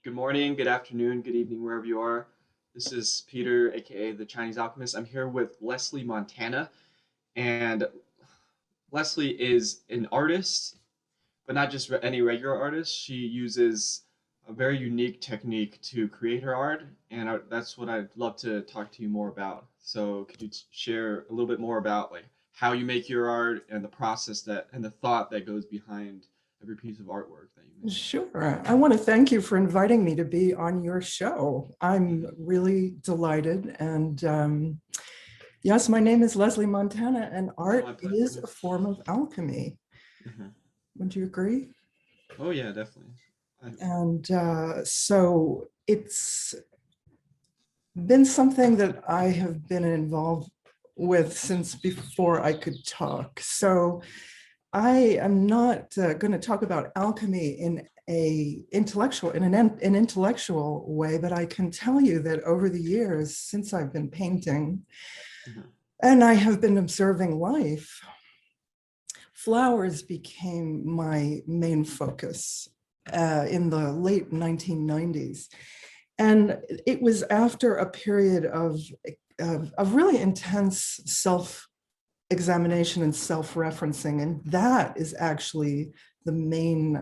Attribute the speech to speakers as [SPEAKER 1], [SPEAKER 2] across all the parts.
[SPEAKER 1] Good morning, good afternoon, good evening, wherever you are. This is Peter, aka the Chinese Alchemist. I'm here with Leslie Montana, and Leslie is an artist, but not just any regular artist. She uses a very unique technique to create her art, and that's what I'd love to talk to you more about. So, could you share a little bit more about how you make your art and the process that and the thought that goes behind every piece of artwork that you make?
[SPEAKER 2] Sure. I want to thank you for inviting me to be on your show. I'm really delighted. And yes, my name is Leslie Montana, and art is a form of alchemy. Would you agree?
[SPEAKER 1] Oh, yeah, definitely.
[SPEAKER 2] And so it's been something that I have been involved with since before I could talk. So I am not going to talk about alchemy in an intellectual way, but I can tell you that over the years since I've been painting and I have been observing life, flowers became my main focus in the late 1990s. And it was after a period of really intense self-examination and self-referencing, and that is actually the main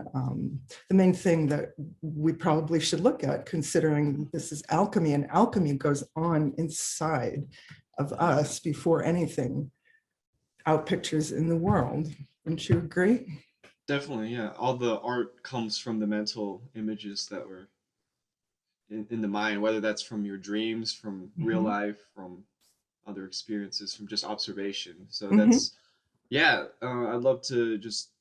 [SPEAKER 2] thing that we probably should look at, considering this is alchemy, and alchemy goes on inside of us before anything outpictures in the world. Wouldn't you agree?
[SPEAKER 1] Definitely, yeah. All the art comes from the mental images that were in the mind, whether that's from your dreams, from real life, from other experiences, from just observation. So that's, yeah, I'd love to just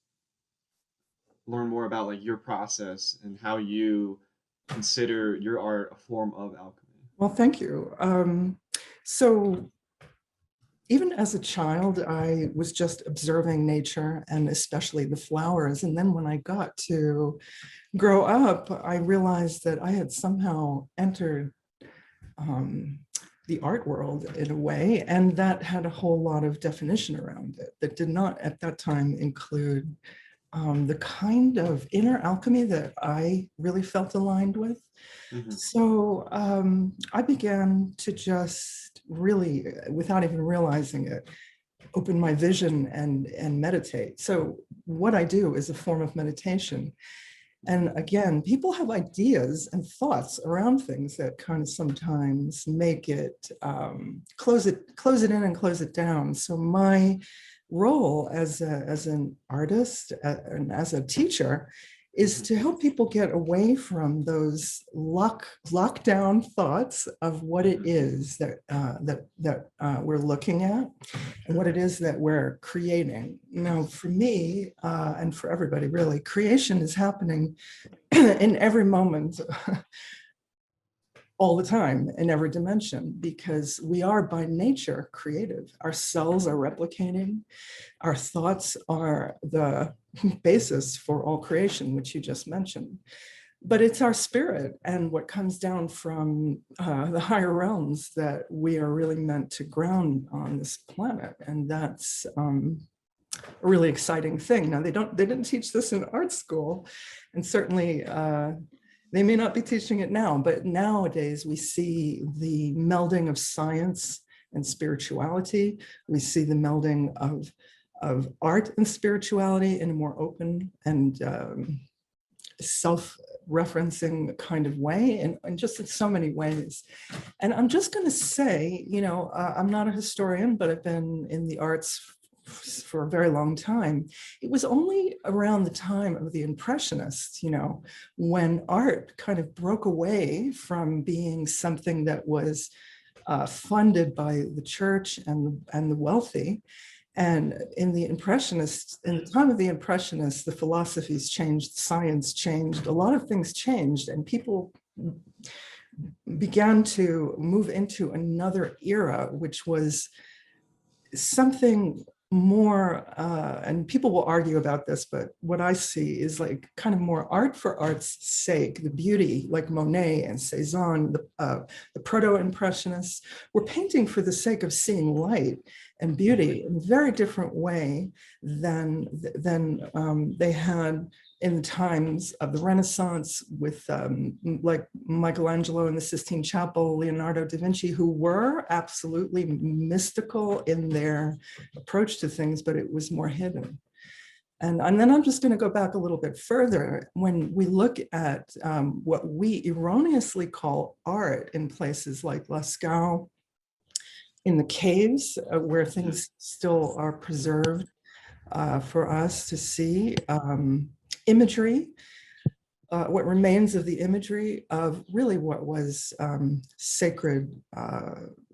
[SPEAKER 1] learn more about your process and how you consider your art a form of alchemy.
[SPEAKER 2] Well, thank you. So even as a child, I was just observing nature and especially the flowers. And then when I got to grow up, I realized that I had somehow entered the art world in a way, and that had a whole lot of definition around it that did not at that time include the kind of inner alchemy that I really felt aligned with. So I began to just really, without even realizing it, open my vision and meditate. So what I do is a form of meditation. And again, people have ideas and thoughts around things that kind of sometimes make it, close it in and close it down. So my role as an artist and as a teacher is to help people get away from those lockdown thoughts of what it is that we're looking at and what it is that we're creating. Now, for me and for everybody, really, creation is happening in every moment, all the time, in every dimension, because we are by nature creative. Our cells are replicating. Our thoughts are the basis for all creation, which you just mentioned. But it's our spirit and what comes down from the higher realms that we are really meant to ground on this planet. And that's a really exciting thing. Now, they didn't teach this in art school, and certainly they may not be teaching it now, but nowadays we see the melding of science and spirituality. We see the melding of art and spirituality in a more open and self-referencing kind of way, and just in so many ways. And I'm just going to say, I'm not a historian, but I've been in the arts for a very long time. It was only around the time of the Impressionists, when art kind of broke away from being something that was funded by the church and the wealthy. And in the time of the Impressionists, the philosophies changed, science changed, a lot of things changed, and people began to move into another era, which was something more, and people will argue about this, but what I see is kind of more art for art's sake. The beauty, like Monet and Cezanne, the proto-impressionists, were painting for the sake of seeing light and beauty in a very different way than they had in the times of the Renaissance with like Michelangelo in the Sistine Chapel, Leonardo da Vinci, who were absolutely mystical in their approach to things, but it was more hidden. And then I'm just going to go back a little bit further. When we look at what we erroneously call art in places like Lascaux, in the caves where things still are preserved for us to see, imagery, what remains of the imagery of really what was sacred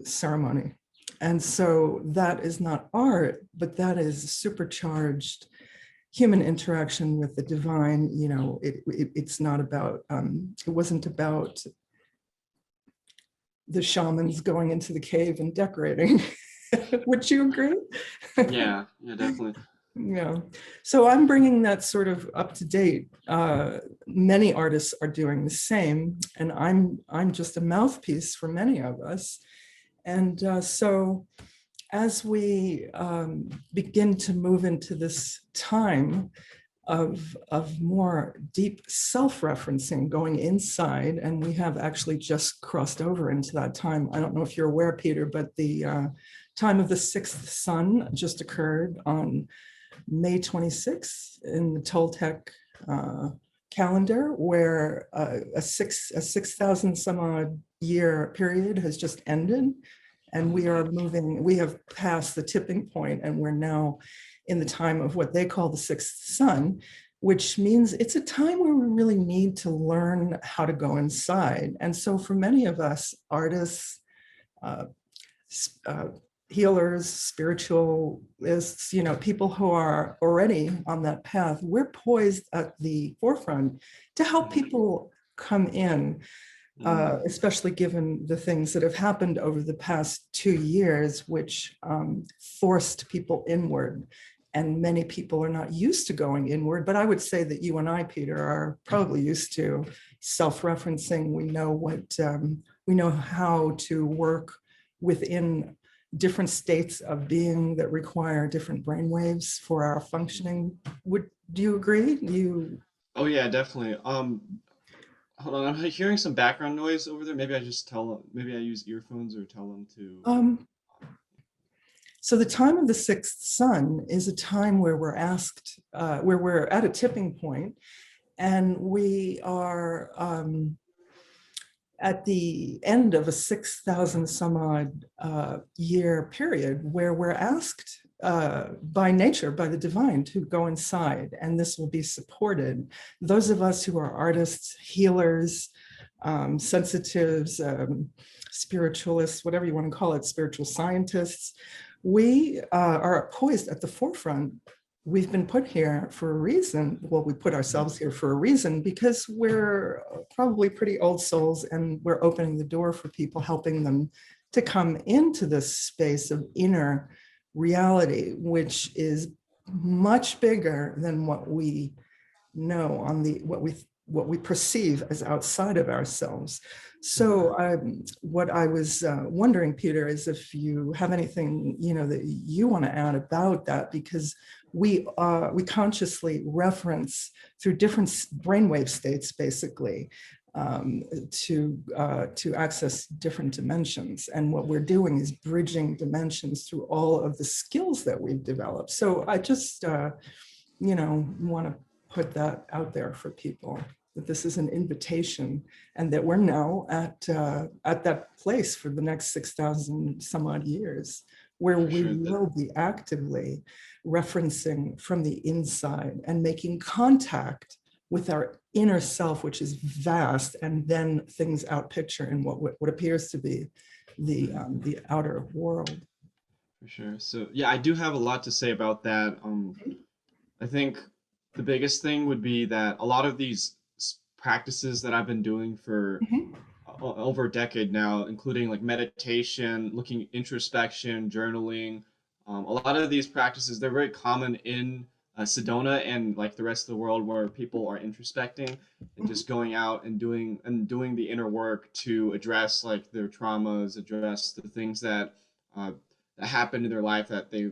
[SPEAKER 2] ceremony. And so that is not art, but that is supercharged human interaction with the divine. You know, it's not about, it wasn't about the shamans going into the cave and decorating. Would you agree?
[SPEAKER 1] Yeah, definitely.
[SPEAKER 2] Yeah. So I'm bringing that sort of up to date. Many artists are doing the same, and I'm just a mouthpiece for many of us. And so as we begin to move into this time of more deep self-referencing, going inside, and we have actually just crossed over into that time. I don't know if you're aware, Peter, but the time of the sixth sun just occurred on May 26th in the Toltec calendar, where a 6,000 some odd year period has just ended. And we are moving, we have passed the tipping point, and we're now in the time of what they call the sixth sun, which means it's a time where we really need to learn how to go inside. And so for many of us, artists, healers, spiritualists, you know, people who are already on that path, we're poised at the forefront to help people come in, especially given the things that have happened over the past 2 years, which forced people inward. And many people are not used to going inward, but I would say that you and I, Peter, are probably used to self-referencing. We know we know how to work within different states of being that require different brainwaves for our functioning. Do you agree?
[SPEAKER 1] Oh yeah, definitely. Hold on, I'm hearing some background noise over there. Maybe I just tell them, maybe I use earphones or tell them to.
[SPEAKER 2] So the time of the sixth sun is a time where we're asked, where we're at a tipping point, and we are at the end of a 6,000 some odd year period where we're asked by nature, by the divine, to go inside, and this will be supported. Those of us who are artists, healers, sensitives, spiritualists, whatever you want to call it, spiritual scientists, we are poised at the forefront. We've been put here for a reason. Well, we put ourselves here for a reason because we're probably pretty old souls, and we're opening the door for people, helping them to come into this space of inner reality, which is much bigger than what we know on the what we perceive as outside of ourselves. So what I was wondering, Peter, is if you have anything, you know, that you want to add about that, because we consciously reference through different brainwave states, basically, to access different dimensions. And what we're doing is bridging dimensions through all of the skills that we've developed. So I just, you know, want to put that out there for people, that this is an invitation, and that we're now at that place for the next 6,000 some odd years, where we will be actively referencing from the inside and making contact with our inner self, which is vast, and then things out picture in what appears to be the outer world.
[SPEAKER 1] For sure. So yeah, I do have a lot to say about that. I think the biggest thing would be that a lot of these practices that I've been doing for over a decade now, including like meditation, looking introspection, journaling, a lot of these practices, they're very common in Sedona and like the rest of the world, where people are introspecting and just going out and doing the inner work to address like their traumas, address the things that that happened in their life that they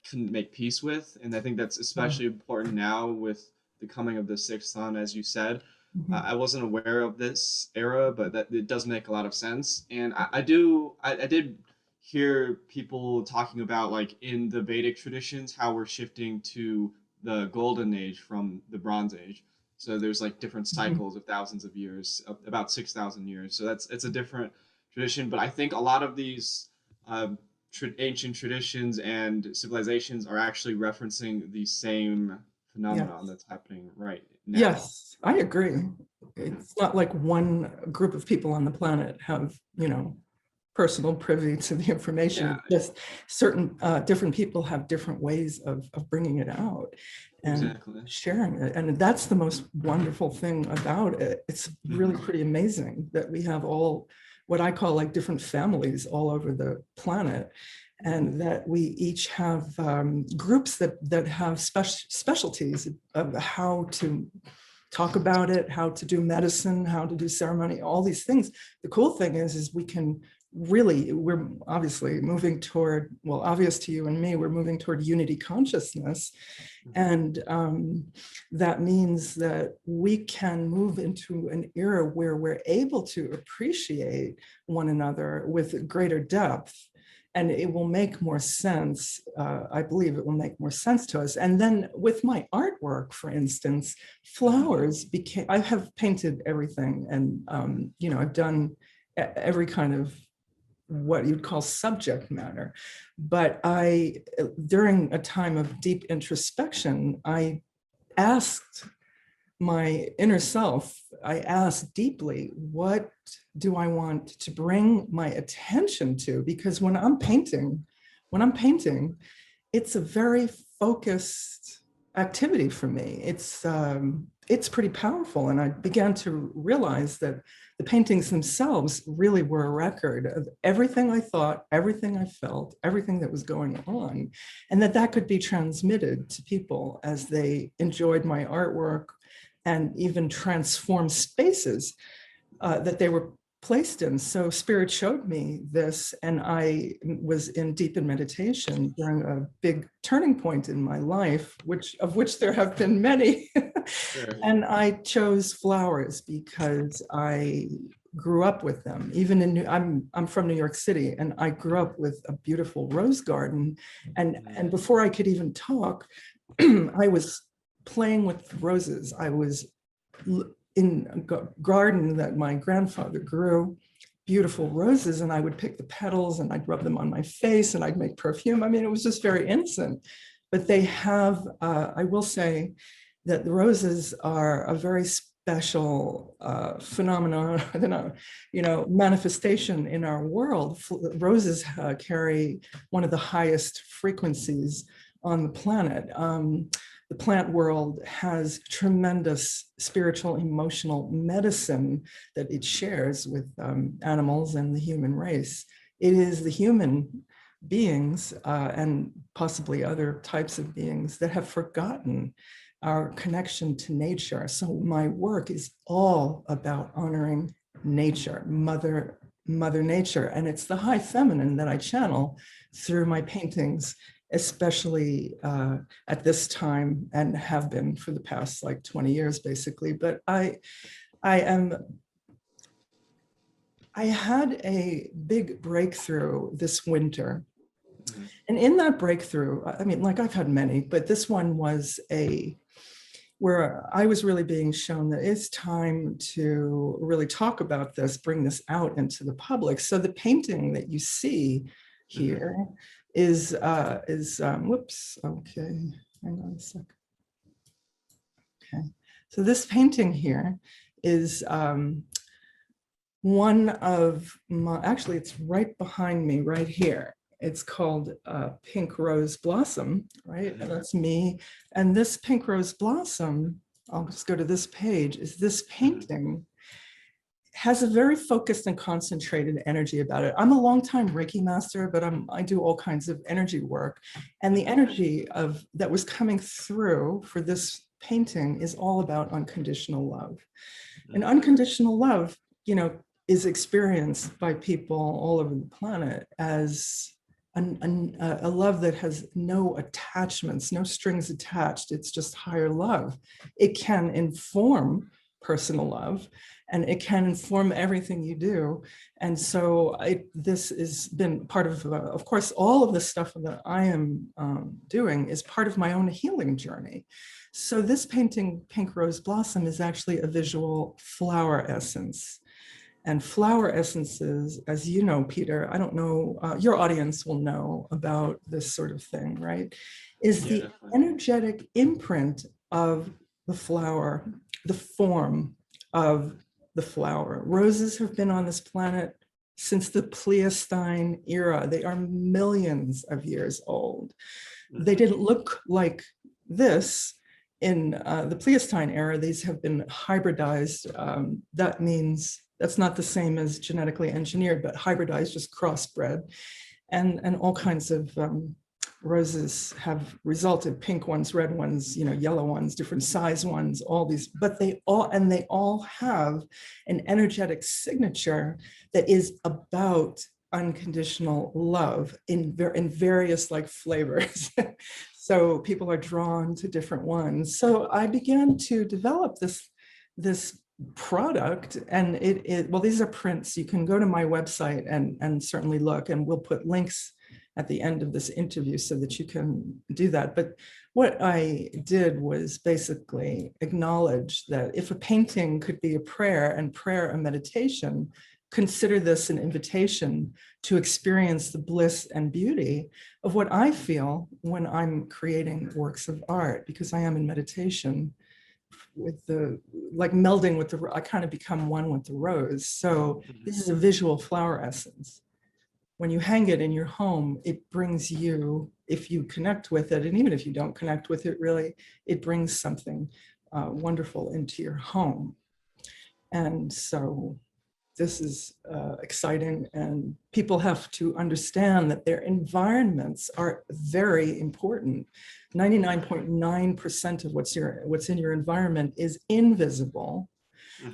[SPEAKER 1] couldn't make peace with. And I think that's especially important now with the coming of the sixth sun, as you said.
[SPEAKER 2] Mhm.
[SPEAKER 1] I wasn't aware of this era, but that it does make a lot of sense. And I did hear people talking about, like, in the Vedic traditions, how we're shifting to the golden age from the bronze age. So there's like different
[SPEAKER 2] Mhm.
[SPEAKER 1] cycles of thousands of years, about 6,000 years. So it's a different tradition. But I think a lot of these um, ancient traditions and civilizations are actually referencing the same phenomenon
[SPEAKER 2] Yes.
[SPEAKER 1] that's happening right now.
[SPEAKER 2] Yes, I agree. It's not like one group of people on the planet have, personal privy to the
[SPEAKER 1] Yeah,
[SPEAKER 2] information. Just certain different people have different ways of bringing it out and
[SPEAKER 1] exactly.
[SPEAKER 2] sharing it. And that's the most wonderful thing about it. It's really
[SPEAKER 1] Hmm.
[SPEAKER 2] pretty amazing that we have all what I call like different families all over the planet, and that we each have groups that have specialties of how to talk about it, how to do medicine, how to do ceremony, all these things. The cool thing is we can really, we're obviously moving toward, well, obvious to you and me, we're moving toward unity consciousness. And that means that we can move into an era where we're able to appreciate one another with greater depth. And it will make more sense. I believe it will make more sense to us. And then with my artwork, for instance, flowers became, I have painted everything. And, I've done every kind of what you'd call subject matter. But during a time of deep introspection, I asked my inner self, I asked deeply, what do I want to bring my attention to? Because when I'm painting, it's a very focused activity for me. It's pretty powerful, and I began to realize that the paintings themselves really were a record of everything I thought, everything I felt, everything that was going on, and that could be transmitted to people as they enjoyed my artwork and even transform spaces that they were placed in. So spirit showed me this, and I was in deep in meditation during a big turning point in my life, of which there have been many.
[SPEAKER 1] Sure.
[SPEAKER 2] And I chose flowers because I grew up with them. Even I'm from New York City, and I grew up with a beautiful rose garden. And before I could even talk, I was playing with roses. I was in a garden that my grandfather grew, beautiful roses, and I would pick the petals and I'd rub them on my face and I'd make perfume. I mean, it was just very innocent. But they have, I will say that the roses are a very special phenomenon, manifestation in our world. Roses carry one of the highest frequencies on the planet. The plant world has tremendous spiritual, emotional medicine that it shares with animals and the human race. It is the human beings and possibly other types of beings that have forgotten our connection to nature. So my work is all about honoring nature, Mother Nature, and it's the high feminine that I channel through my paintings, especially at this time, and have been for the past like 20 years, basically. But I had a big breakthrough this winter. And in that breakthrough, I mean, like I've had many, but this one was where I was really being shown that it's time to really talk about this, bring this out into the public. So the painting that you see here is whoops, okay, hang on a sec. Okay, so this painting here is one of my, actually it's right behind me right here. It's called Pink Rose Blossom, right? And that's me. And this Pink Rose Blossom, I'll just go to this page, is this painting has a very focused and concentrated energy about it. I'm a longtime Reiki master, but I do all kinds of energy work. And the energy that was coming through for this painting is all about unconditional love. And unconditional love, is experienced by people all over the planet as a love that has no attachments, no strings attached. It's just higher love. It can inform personal love, and it can inform everything you do. And so this has been part of course, all of the stuff that I am doing is part of my own healing journey. So this painting, Pink Rose Blossom, is actually a visual flower essence. And flower essences, as you know, Peter, I don't know, your audience will know about this sort of thing, right? Is the energetic imprint of the flower, the form of the flower. Roses have been on this planet since the Pleistocene era. They are millions of years old. They didn't look like this in the Pleistocene era. These have been hybridized. That means that's not the same as genetically engineered, but hybridized, just crossbred. And all kinds of roses have resulted, pink ones, red ones, yellow ones, different size ones, all these, but they all have an energetic signature that is about unconditional love in various like flavors. So people are drawn to different ones. So I began to develop this product, and well, these are prints. You can go to my website and certainly look, and we'll put links at the end of this interview so that you can do that. But what I did was basically acknowledge that if a painting could be a prayer and prayer a meditation, consider this an invitation to experience the bliss and beauty of what I feel when I'm creating works of art, because I am in meditation with like melding with I kind of become one with the rose. So this is a visual flower essence. When you hang it in your home, it brings you, if you connect with it, and even if you don't connect with it really, it brings something wonderful into your home. And so this is exciting, and people have to understand that their environments are very important. 99.9% of what's in your environment is invisible.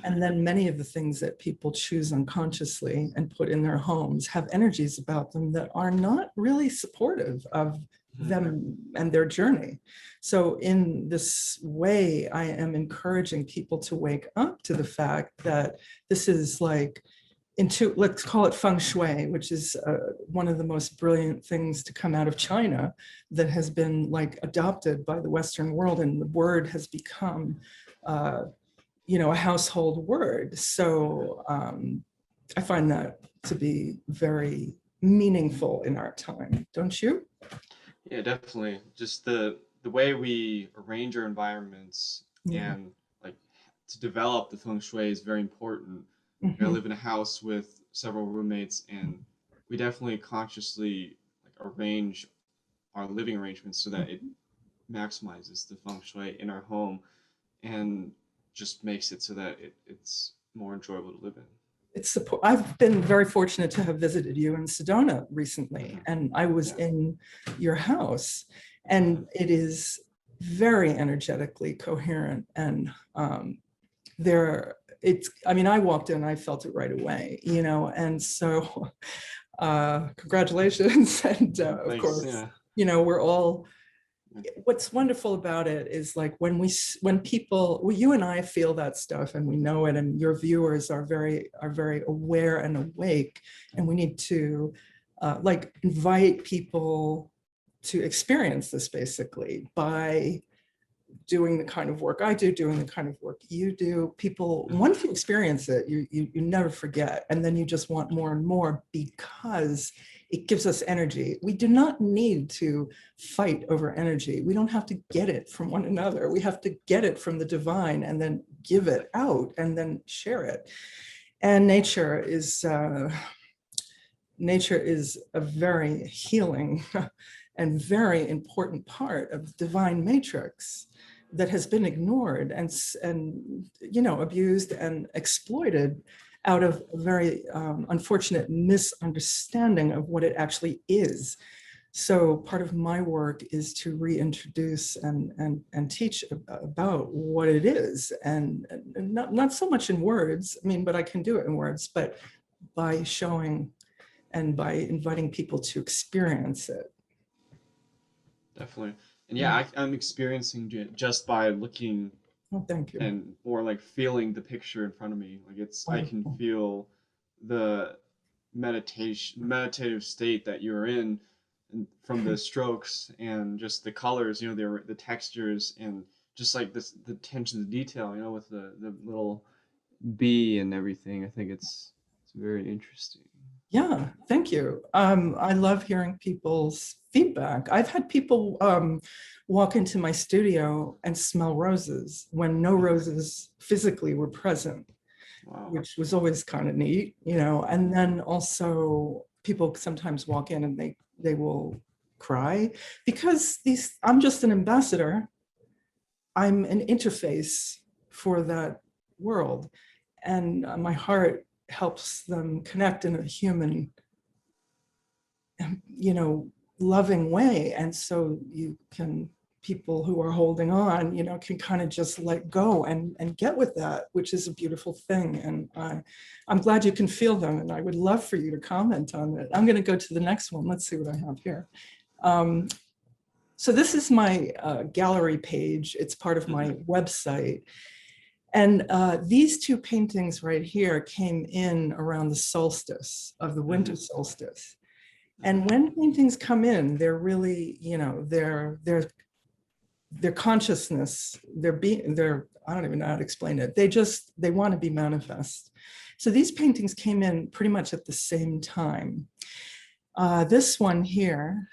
[SPEAKER 2] And then many of the things that people choose unconsciously and put in their homes have energies about them that are not really supportive of them and their journey. So in this way, I am encouraging people to wake up to the fact that this is like, let's call it feng shui, which is one of the most brilliant things to come out of China that has been like adopted by the Western world, and the word has become a household word. So I find that to be very meaningful in our time, don't you?
[SPEAKER 1] Yeah, definitely. Just the way we arrange our environments and like to develop the feng shui is very important. I live in a house with several roommates, and we definitely consciously like arrange our living arrangements so that it maximizes the feng shui in our home and just makes it so that it's more enjoyable to live in.
[SPEAKER 2] I've been very fortunate to have visited you in Sedona recently, and I was in your house, and it is very energetically coherent, and I walked in, I felt it right away, and so congratulations. And of
[SPEAKER 1] Thanks,
[SPEAKER 2] course,
[SPEAKER 1] yeah.
[SPEAKER 2] we're all, what's wonderful about it is like when people, you and I feel that stuff and we know it, and your viewers are very aware and awake, and we need to like invite people to experience this basically by doing the kind of work I do, doing the kind of work you do. People, once you experience it, you never forget. And then you just want more and more because it gives us energy. We do not need to fight over energy. We don't have to get it from one another. We have to get it from the divine and then give it out and then share it. And nature is a very healing and very important part of the divine matrix that has been ignored and abused and exploited out of a very unfortunate misunderstanding of what it actually is. So part of my work is to reintroduce and teach about what it is, and not so much in words, but I can do it in words, but by showing and by inviting people to experience it.
[SPEAKER 1] Definitely. And yeah,
[SPEAKER 2] Yeah.
[SPEAKER 1] I'm experiencing it just by looking
[SPEAKER 2] Oh, thank you.
[SPEAKER 1] and or like feeling the picture in front of me. Like I can
[SPEAKER 2] Wonderful.
[SPEAKER 1] feel the meditative state that you're in, and from the strokes and just the colors, the textures, and just like this the attention to detail, with the little bee and everything. I think it's very interesting.
[SPEAKER 2] Yeah, thank you. I love hearing people's feedback. I've had people walk into my studio and smell roses when no roses physically were present,
[SPEAKER 1] Wow.
[SPEAKER 2] which was always kind of neat, And then also people sometimes walk in and they will cry because I'm just an ambassador. I'm an interface for that world, and my heart helps them connect in a human, loving way. And so people who are holding on, can kind of just let go and get with that, which is a beautiful thing. And I'm glad you can feel them. And I would love for you to comment on it. I'm going to go to the next one. Let's see what I have here. So this is my gallery page. It's part of my website. And these two paintings right here came in around the solstice of the winter solstice. And when paintings come in, they're really, their consciousness, I don't even know how to explain it. They want to be manifest. So these paintings came in pretty much at the same time. This one here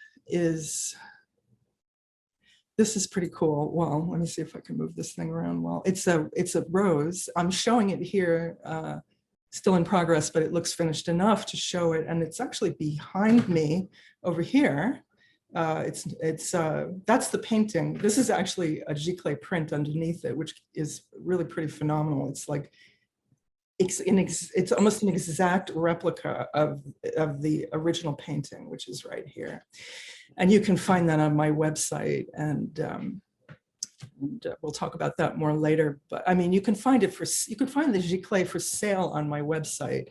[SPEAKER 2] this is pretty cool. Well, let me see if I can move this thing around. Well, it's a rose. I'm showing it here, still in progress, but it looks finished enough to show it. And it's actually behind me over here. That's the painting. This is actually a giclée print underneath it, which is really pretty phenomenal. It's like, it's almost an exact replica of the original painting, which is right here. And you can find that on my website, and we'll talk about that more later. But I mean, you can find the giclée for sale on my website,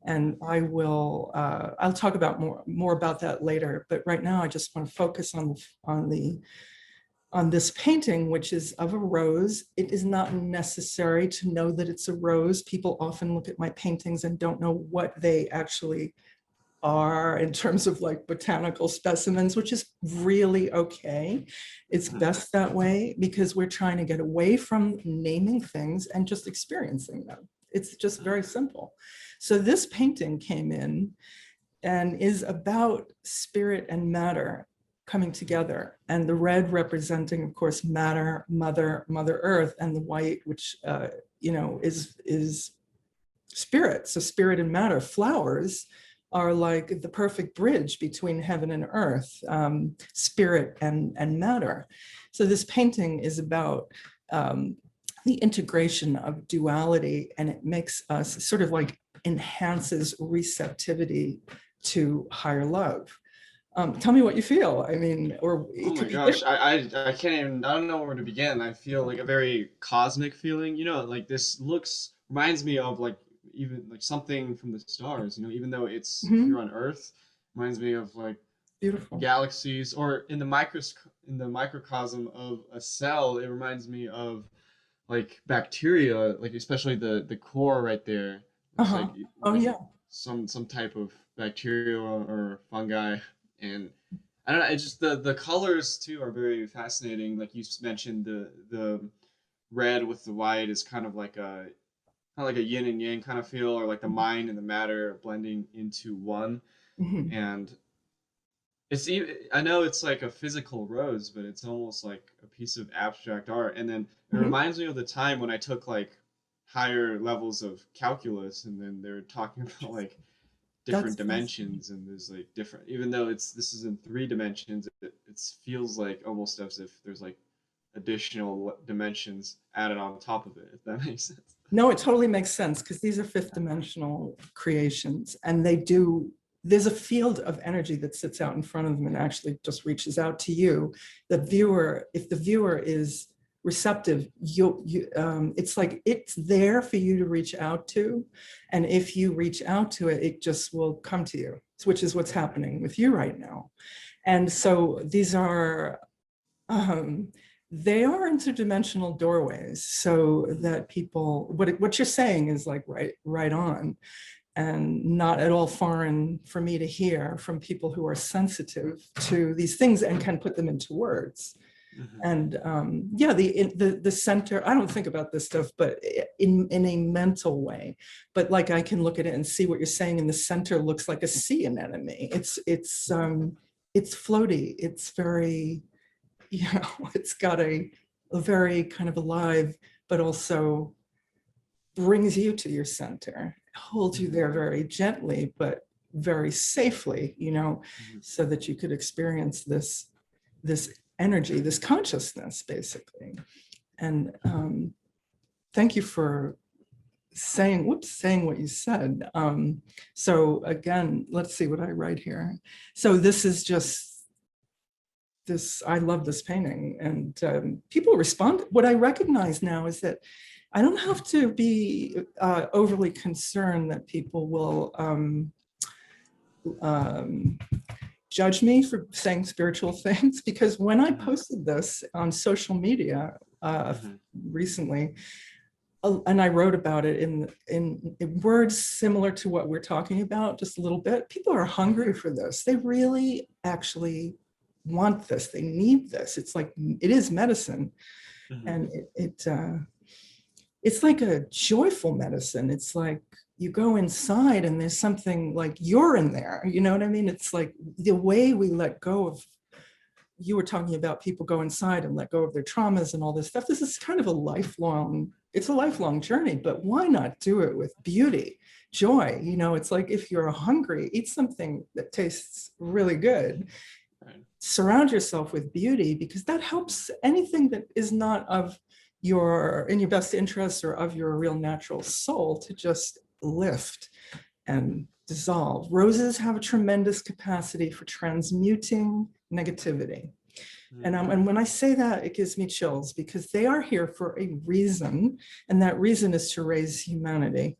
[SPEAKER 2] and I'll talk about more about that later. But right now, I just want to focus on this painting, which is of a rose. It is not necessary to know that it's a rose. People often look at my paintings and don't know what they actually are in terms of like botanical specimens, which is really okay. It's best that way because we're trying to get away from naming things and just experiencing them. It's just very simple. So this painting came in and is about spirit and matter coming together, and the red representing, of course, matter, mother earth, and the white, which is spirit. So spirit and matter. Flowers are like the perfect bridge between heaven and earth, spirit and matter. So this painting is about the integration of duality, and it makes us sort of like enhances receptivity to higher love. Tell me what you feel. I mean, or
[SPEAKER 1] Oh
[SPEAKER 2] it
[SPEAKER 1] my
[SPEAKER 2] could be
[SPEAKER 1] gosh,
[SPEAKER 2] different.
[SPEAKER 1] I can't even, I don't know where to begin. I feel like a very cosmic feeling, like this reminds me of like even like something from the stars, even though it's here
[SPEAKER 2] Mhm.
[SPEAKER 1] on Earth, reminds me of like
[SPEAKER 2] Beautiful.
[SPEAKER 1] galaxies, or in the microcosm of a cell, it reminds me of like bacteria, like especially the core right there. Looks
[SPEAKER 2] Uh-huh.
[SPEAKER 1] like
[SPEAKER 2] Oh,
[SPEAKER 1] like
[SPEAKER 2] yeah.
[SPEAKER 1] some type of bacteria or fungi, and I don't know. It's just the colors too are very fascinating. Like you mentioned, the red with the white is kind of like a yin and yang kind of feel, or like the mind and the matter blending into one.
[SPEAKER 2] Mhm.
[SPEAKER 1] And it's even, I know it's like a physical rose, but it's almost like a piece of abstract art. And then it
[SPEAKER 2] Mhm.
[SPEAKER 1] reminds me of the time when I took like higher levels of calculus, and then they were talking about like different
[SPEAKER 2] That's fascinating.
[SPEAKER 1] dimensions, and there's like different, even though this is in 3 dimensions, it feels like almost as if there's like additional dimensions added on top of it, if that makes sense.
[SPEAKER 2] No, it totally makes sense because these are fifth dimensional creations, and there's a field of energy that sits out in front of them and actually just reaches out to you. If the viewer is receptive, it's like it's there for you to reach out to. And if you reach out to it, it just will come to you. which is what's happening with you right now. And so these are, they are interdimensional doorways, so that people, what you're saying is like right on, and not at all foreign for me to hear from people who are sensitive to these things and can put them into words. And yeah, the center, I don't think about this stuff, but in a mental way. But like I can look at it and see what you're saying, and the center looks like a sea anemone. It's floaty. It's very, you know, it's got a very kind of alive, but also brings you to your center, holds you there very gently, but very safely, you know, so that you could experience this energy, this consciousness, basically. And thank you for saying what you said. So again, let's see what I write here. So this is just this, I love this painting, and people respond. What I recognize now is that I don't have to be overly concerned that people will judge me for saying spiritual things, because when I posted this on social media recently, and I wrote about it in words similar to what we're talking about, just a little bit, people are hungry for this. They really actually want this. They need this. It's like, it is medicine. And it's like a joyful medicine. It's like you go inside and there's something like you're in there. You know what I mean? It's like the way we let go of, you were talking about people go inside and let go of their traumas and all this stuff. This is kind of a lifelong, it's a lifelong journey, but why not do it with beauty, joy? You know, it's like if you're hungry, eat something that tastes really good. Right. Surround yourself with beauty, because that helps anything that is not of in your best interest or of your real natural soul to just lift and dissolve. Roses have a tremendous capacity for transmuting negativity. And when I say that, it gives me chills, because they are here for a reason, and that reason is to raise humanity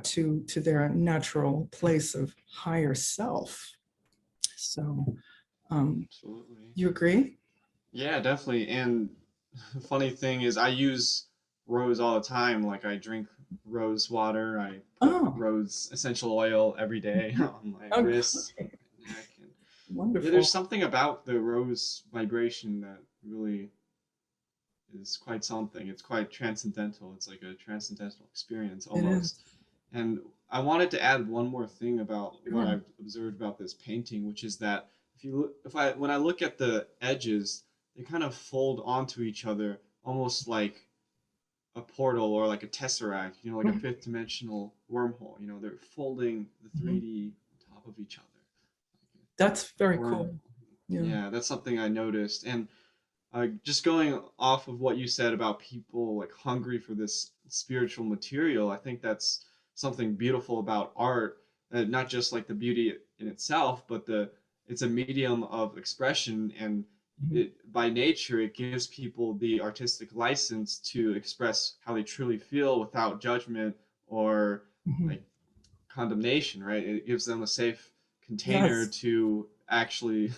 [SPEAKER 2] to their natural place of higher self. So, absolutely. You agree?
[SPEAKER 1] Yeah, definitely. And the funny thing is, I use rose all the time. Like, I drink rose water. I put rose essential oil every day on my wrists, neck. And
[SPEAKER 2] wonderful.
[SPEAKER 1] Yeah, there's something about the rose vibration that really is quite something. It's quite transcendental. It's like a transcendental experience almost. And I wanted to add one more thing about what I've observed about this painting, which is that when I look at the edges, they kind of fold onto each other, almost like a portal or like a tesseract, you know, like a fifth dimensional wormhole. You know, they're folding the 3D on top of each other.
[SPEAKER 2] That's very cool.
[SPEAKER 1] Yeah, that's something I noticed. And just going off of what you said about people like hungry for this spiritual material, I think that's something beautiful about art. Not just like the beauty in itself, but it's a medium of expression, and by nature, it gives people the artistic license to express how they truly feel without judgment or like condemnation, right? It gives them a safe container to actually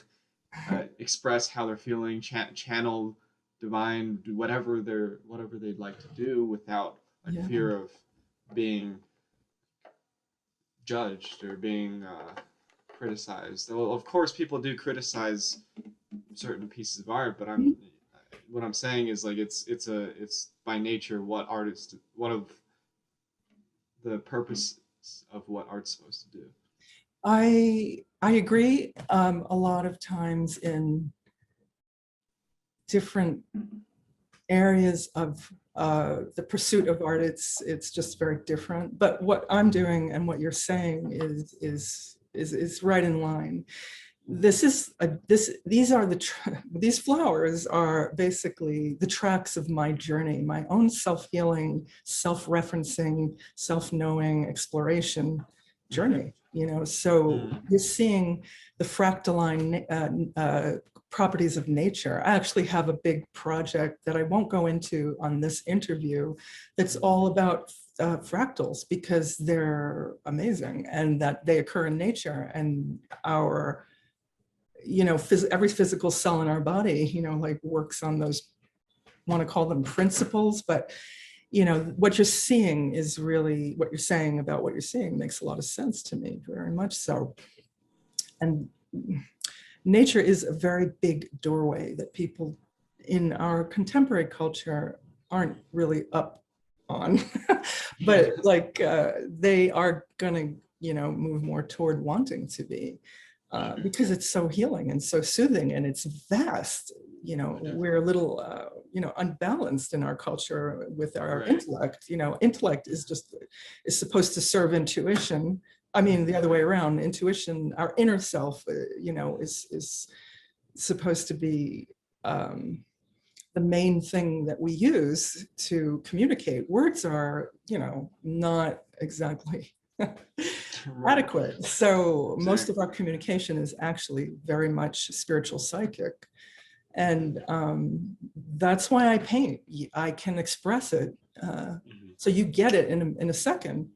[SPEAKER 1] express how they're feeling, channel divine, do whatever they'd like to do without fear of being judged or being criticized. Well, of course, people do criticize certain pieces of art, but what I'm saying is like it's by nature what of the purposes of what art's supposed to do.
[SPEAKER 2] I agree. A lot of times in different areas of the pursuit of art, it's just very different. But what I'm doing and what you're saying is right in line. These flowers are basically the tracks of my journey, my own self-healing, self-referencing, self-knowing exploration journey. You know, so you're seeing the fractaline properties of nature. I actually have a big project that I won't go into on this interview that's all about fractals, because they're amazing and that they occur in nature, and our, every physical cell in our body, like works on those, want to call them principles, but what you're seeing is really what you're saying about what you're seeing makes a lot of sense to me, very much so. And nature is a very big doorway that people in our contemporary culture aren't really up on, but like they are gonna, move more toward wanting to be, because it's so healing and so soothing and it's vast. We're a little, unbalanced in our culture with our intellect. Intellect is supposed to serve intuition. I mean, the other way around, intuition, our inner self, is supposed to be the main thing that we use to communicate. Words are, not exactly adequate. So most of our communication is actually very much spiritual psychic. And that's why I paint. I can express it. So you get it in a second.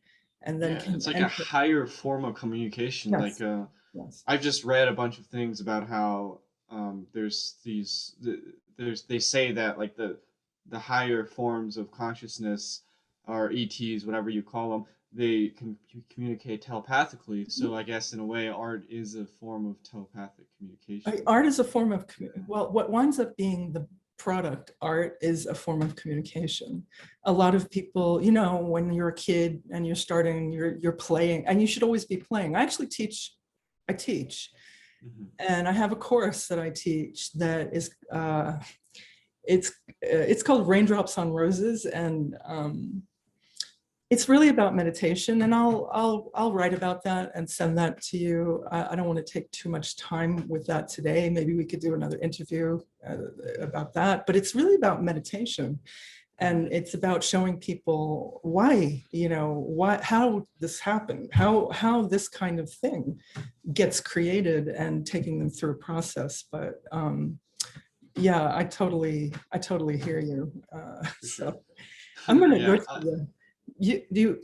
[SPEAKER 2] And then
[SPEAKER 1] it's like a higher form of communication.
[SPEAKER 2] Yes.
[SPEAKER 1] Like
[SPEAKER 2] Yes.
[SPEAKER 1] I've just read a bunch of things about how there's they say that like the higher forms of consciousness, or ETs, whatever you call them, they can communicate telepathically. So I guess in a way, art is a form of telepathic communication.
[SPEAKER 2] Art is a form of, well, what winds up being the product, art, is a form of communication. A lot of people, when you're a kid and you're starting, you're playing, and you should always be playing. I actually teach. And I have a course that I teach that is, it's called Raindrops on Roses, and it's really about meditation, and I'll write about that and send that to you. I don't want to take too much time with that today. Maybe we could do another interview about that, but it's really about meditation. And it's about showing people why, how this happened, how this kind of thing gets created, and taking them through a process. But yeah, I totally hear you. So I'm going to go through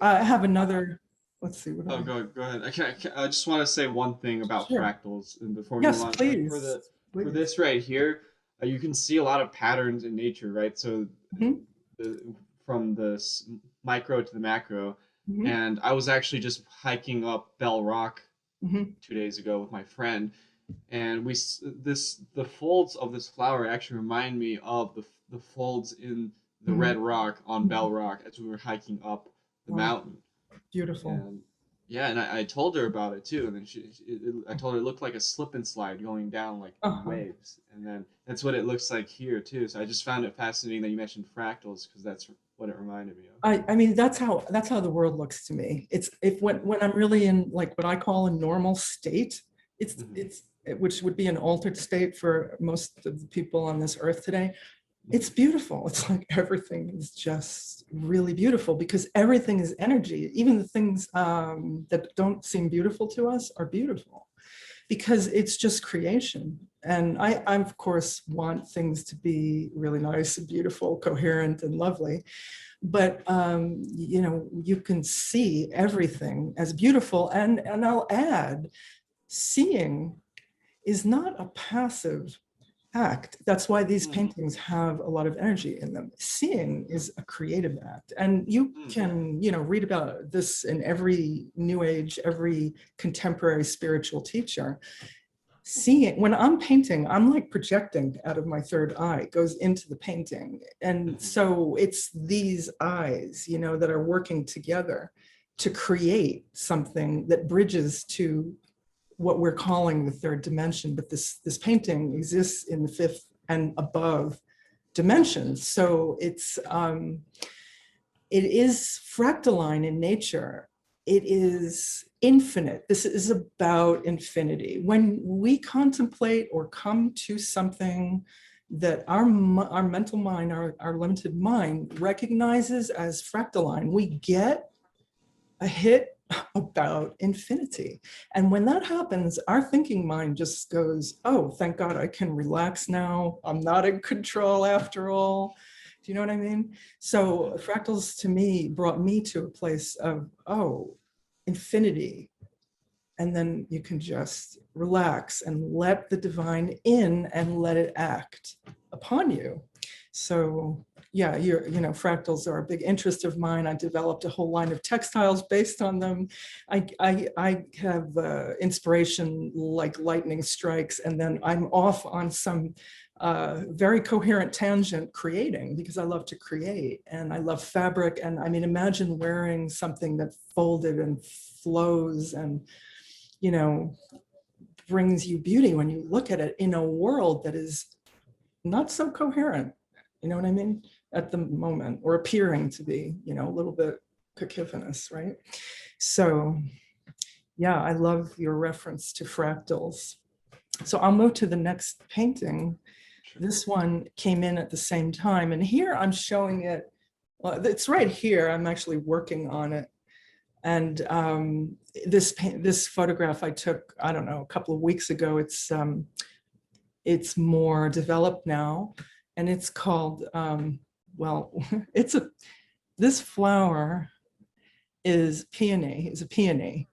[SPEAKER 2] I have another, let's see.
[SPEAKER 1] Go ahead. I just want to say one thing about fractals, and before we move on.
[SPEAKER 2] Please.
[SPEAKER 1] For this right here, you can see a lot of patterns in nature, right? So from the micro to the macro. And I was actually just hiking up Bell Rock 2 days ago with my friend, and the folds of this flower actually remind me of the folds in the red rock on Bell Rock as we were hiking up the mountain.
[SPEAKER 2] Beautiful.
[SPEAKER 1] And yeah, and I told her about it too, and then I told her it looked like a slip and slide going down like waves, and then that's what it looks like here too. So I just found it fascinating that you mentioned fractals, because that's what it reminded me of.
[SPEAKER 2] I mean, that's how the world looks to me. It's when I'm really in like what I call a normal state, it's which would be an altered state for most of the people on this earth today. It's beautiful. It's like everything is just really beautiful, because everything is energy. Even the things that don't seem beautiful to us are beautiful, because it's just creation. And I of course want things to be really nice and beautiful, coherent and lovely. But you can see everything as beautiful. And I'll add, seeing is not a passive act. That's why these paintings have a lot of energy in them. Seeing is a creative act. And you can, read about this in every New Age, every contemporary spiritual teacher. Seeing, when I'm painting, I'm like projecting out of my third eye, it goes into the painting. And so it's these eyes, that are working together to create something that bridges to what we're calling the third dimension. But this painting exists in the fifth and above dimensions. So it is fractaline in nature. It is infinite. This is about infinity. When we contemplate or come to something that our mental mind, our limited mind recognizes as fractaline, we get a hit about infinity. And when that happens, our thinking mind just goes, oh, thank God I can relax now. I'm not in control after all. Do you know what I mean? So fractals to me brought me to a place of, oh, infinity. And then you can just relax and let the divine in and let it act upon you. So yeah, fractals are a big interest of mine. I developed a whole line of textiles based on them. I have inspiration like lightning strikes, and then I'm off on some very coherent tangent creating, because I love to create and I love fabric. And I mean, imagine wearing something that folded and flows and, brings you beauty when you look at it in a world that is not so coherent. You know what I mean? At the moment, or appearing to be, a little bit cacophonous, right? So yeah, I love your reference to fractals. So I'll move to the next painting.
[SPEAKER 1] Sure.
[SPEAKER 2] This one came in at the same time. And here I'm showing it. Well, it's right here. I'm actually working on it. And this photograph I took, I don't know, a couple of weeks ago. It's more developed now, and it's called, well, this flower is peony, is a peony.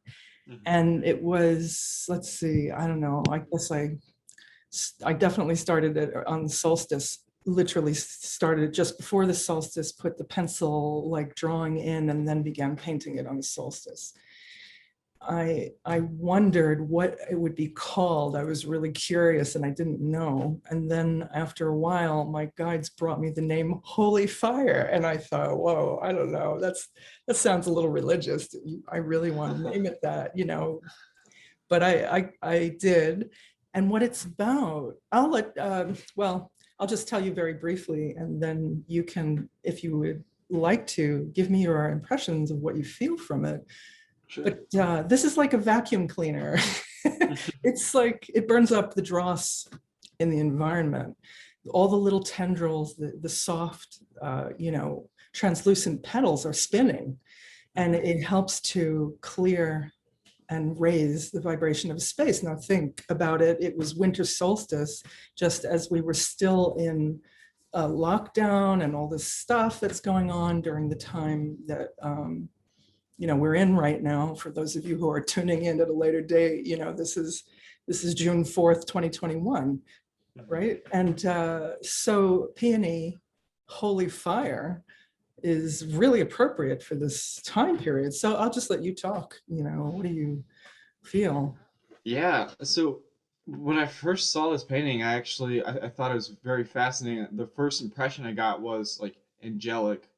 [SPEAKER 2] And it was, let's see, I don't know, I guess I definitely started it on the solstice, literally started just before the solstice, put the pencil like drawing in, and then began painting it on the solstice. I wondered what it would be called. I was really curious and I didn't know. And then after a while, my guides brought me the name Holy Fire. And I thought, whoa, I don't know. That sounds a little religious. I really want to name it that, but I did. And what it's about, I'll just tell you very briefly, and then you can, if you would like to, give me your impressions of what you feel from it.
[SPEAKER 1] Sure.
[SPEAKER 2] But this is like a vacuum cleaner. It's like it burns up the dross in the environment. All the little tendrils, the soft, translucent petals are spinning, and it helps to clear and raise the vibration of space. Now think about it. It was winter solstice, just as we were still in lockdown and all this stuff that's going on during the time that we're in right now. For those of you who are tuning in at a later date, this is June 4th, 2021, right? And so peony, holy fire, is really appropriate for this time period. So I'll just let you talk. What do you feel?
[SPEAKER 1] Yeah, so when I first saw this painting, I thought it was very fascinating. The first impression I got was like angelic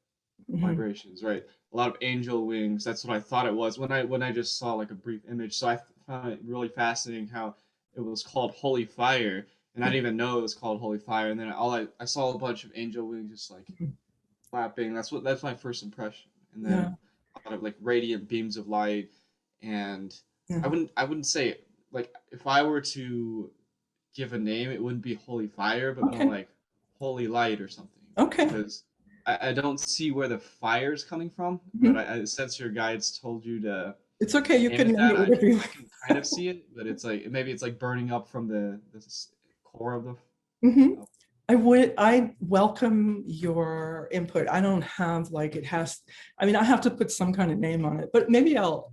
[SPEAKER 1] vibrations, right? A lot of angel wings. That's what I thought it was when I just saw like a brief image. So I found it really fascinating how it was called Holy Fire, and I didn't even know it was called Holy Fire. And then I saw a bunch of angel wings just like flapping. That's my first impression. And then
[SPEAKER 2] Yeah.
[SPEAKER 1] a lot of like radiant beams of light, and
[SPEAKER 2] Yeah.
[SPEAKER 1] I wouldn't say like if I were to give a name, it wouldn't be Holy Fire, but more
[SPEAKER 2] Okay.
[SPEAKER 1] like Holy Light or something.
[SPEAKER 2] Okay.
[SPEAKER 1] Because I don't see where the fire's coming from, but
[SPEAKER 2] Mhm.
[SPEAKER 1] since your guides told you to
[SPEAKER 2] It's okay. You
[SPEAKER 1] name
[SPEAKER 2] can
[SPEAKER 1] it
[SPEAKER 2] name
[SPEAKER 1] that,
[SPEAKER 2] it
[SPEAKER 1] I
[SPEAKER 2] whatever
[SPEAKER 1] can
[SPEAKER 2] you
[SPEAKER 1] I
[SPEAKER 2] like.
[SPEAKER 1] can kind of see it, but it's like maybe it's like burning up from the core of the.
[SPEAKER 2] Mhm.
[SPEAKER 1] Oh,
[SPEAKER 2] I welcome your input. I don't have like I have to put some kind of name on it, but maybe I'll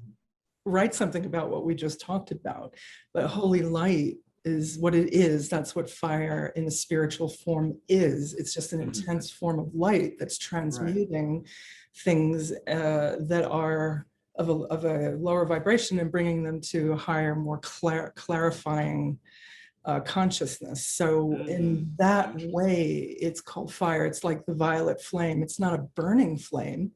[SPEAKER 2] write something about what we just talked about. But holy light is what it is. That's what fire in a spiritual form is. It's just an intense form of light that's
[SPEAKER 1] right.
[SPEAKER 2] transmuting things that are of a lower vibration and bringing them to a higher, more clarifying consciousness. So in that
[SPEAKER 1] Interesting.
[SPEAKER 2] way, it's called fire. It's like the violet flame. It's not a burning flame.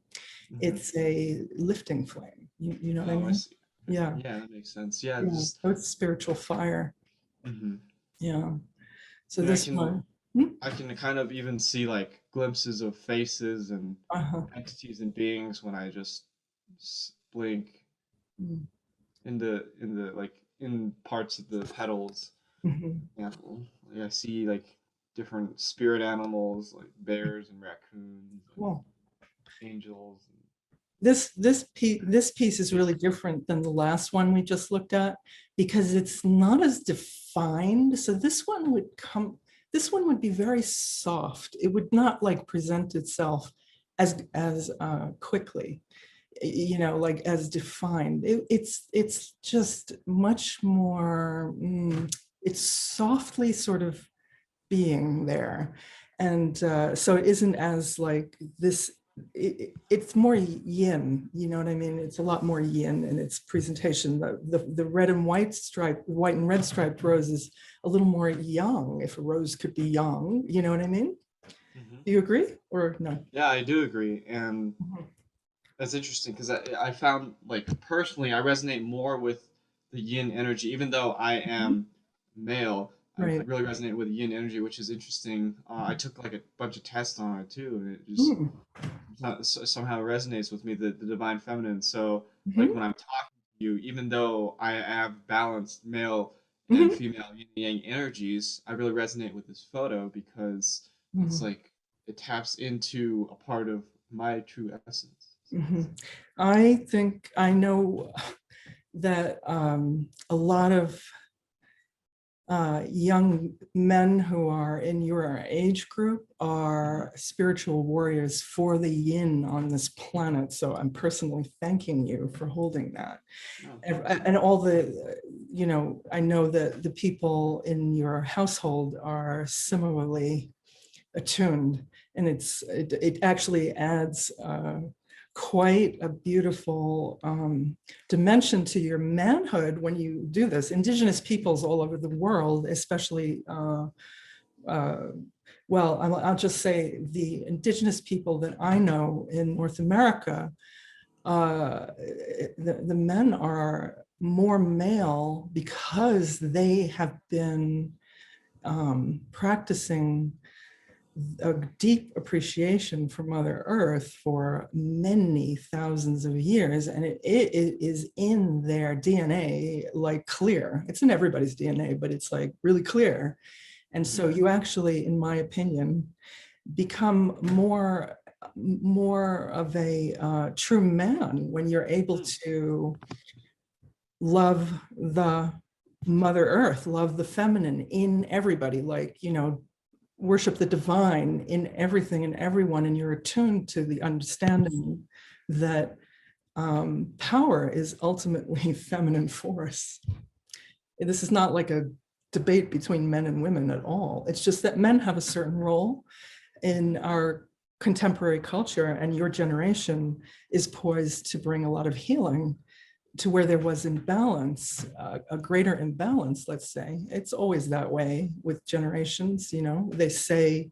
[SPEAKER 2] It's a lifting flame. You know what I
[SPEAKER 1] Oh, I
[SPEAKER 2] mean?
[SPEAKER 1] see.
[SPEAKER 2] Yeah.
[SPEAKER 1] Yeah, that makes sense. Yeah,
[SPEAKER 2] Yeah.
[SPEAKER 1] just
[SPEAKER 2] So it's spiritual fire.
[SPEAKER 1] mhm.
[SPEAKER 2] Yeah. So
[SPEAKER 1] And I
[SPEAKER 2] this
[SPEAKER 1] can
[SPEAKER 2] one. Hmm?
[SPEAKER 1] I can kind of even see like glimpses of faces and
[SPEAKER 2] Uh-huh.
[SPEAKER 1] entities and beings when I just blink in the like in parts of the petals.
[SPEAKER 2] Mm-hmm.
[SPEAKER 1] Yeah, like I see like different spirit animals like bears and raccoons and
[SPEAKER 2] Cool.
[SPEAKER 1] angels.
[SPEAKER 2] this piece is really different than the last one we just looked at because it's not as defined. So this one would be very soft. It would not like present itself as quickly, like as defined. It's just much more. It's softly sort of being there, and so it isn't as like this. It's more yin, you know what I mean? It's a lot more yin in its presentation. The red and white and red striped rose is a little more yang, if a rose could be yang, you know what I mean?
[SPEAKER 1] Hmm.
[SPEAKER 2] Do you agree or no?
[SPEAKER 1] Yeah, I do agree, and
[SPEAKER 2] Mhm.
[SPEAKER 1] that's interesting because I found like personally I resonate more with the yin energy, even though I
[SPEAKER 2] Mhm.
[SPEAKER 1] am male. I
[SPEAKER 2] Right.
[SPEAKER 1] really resonate with the yin energy, which is interesting. I took like a bunch of tests on it too, and it just
[SPEAKER 2] Mm.
[SPEAKER 1] somehow resonates with me, the divine feminine. So like
[SPEAKER 2] Mhm.
[SPEAKER 1] when I'm talking to you, even though I have balanced male and
[SPEAKER 2] Mhm.
[SPEAKER 1] female yin and yang energies, I really resonate with this photo because it's
[SPEAKER 2] Mhm.
[SPEAKER 1] like it taps into a part of my true essence.
[SPEAKER 2] Mhm. I think I know that a lot of young men who are in your age group
[SPEAKER 1] Mhm.
[SPEAKER 2] are spiritual warriors for the yin on this planet. So I'm personally thanking you for holding that.
[SPEAKER 1] Oh,
[SPEAKER 2] And,
[SPEAKER 1] thank you.
[SPEAKER 2] and all the, I know that the people in your household are similarly attuned, and it actually adds quite a beautiful dimension to your manhood when you do this. Indigenous peoples all over the world, especially uh, well, I'll just say the indigenous people that I know in North America, the men are more male because they have been practicing a deep appreciation for Mother Earth for many thousands of years, and it is in their DNA, like clear. It's in everybody's DNA, but it's like really clear. And
[SPEAKER 1] Hmm.
[SPEAKER 2] so you actually, in my opinion, become more of a true man when you're able
[SPEAKER 1] Hmm.
[SPEAKER 2] to love the Mother Earth, love the feminine in everybody, like, worship the divine in everything and everyone, and you're attuned to the understanding that power is ultimately feminine force. This is not like a debate between men and women at all. It's just that men have a certain role in our contemporary culture, and your generation is poised to bring a lot of healing to where there was imbalance, a greater imbalance, let's say. It's always that way with generations. They say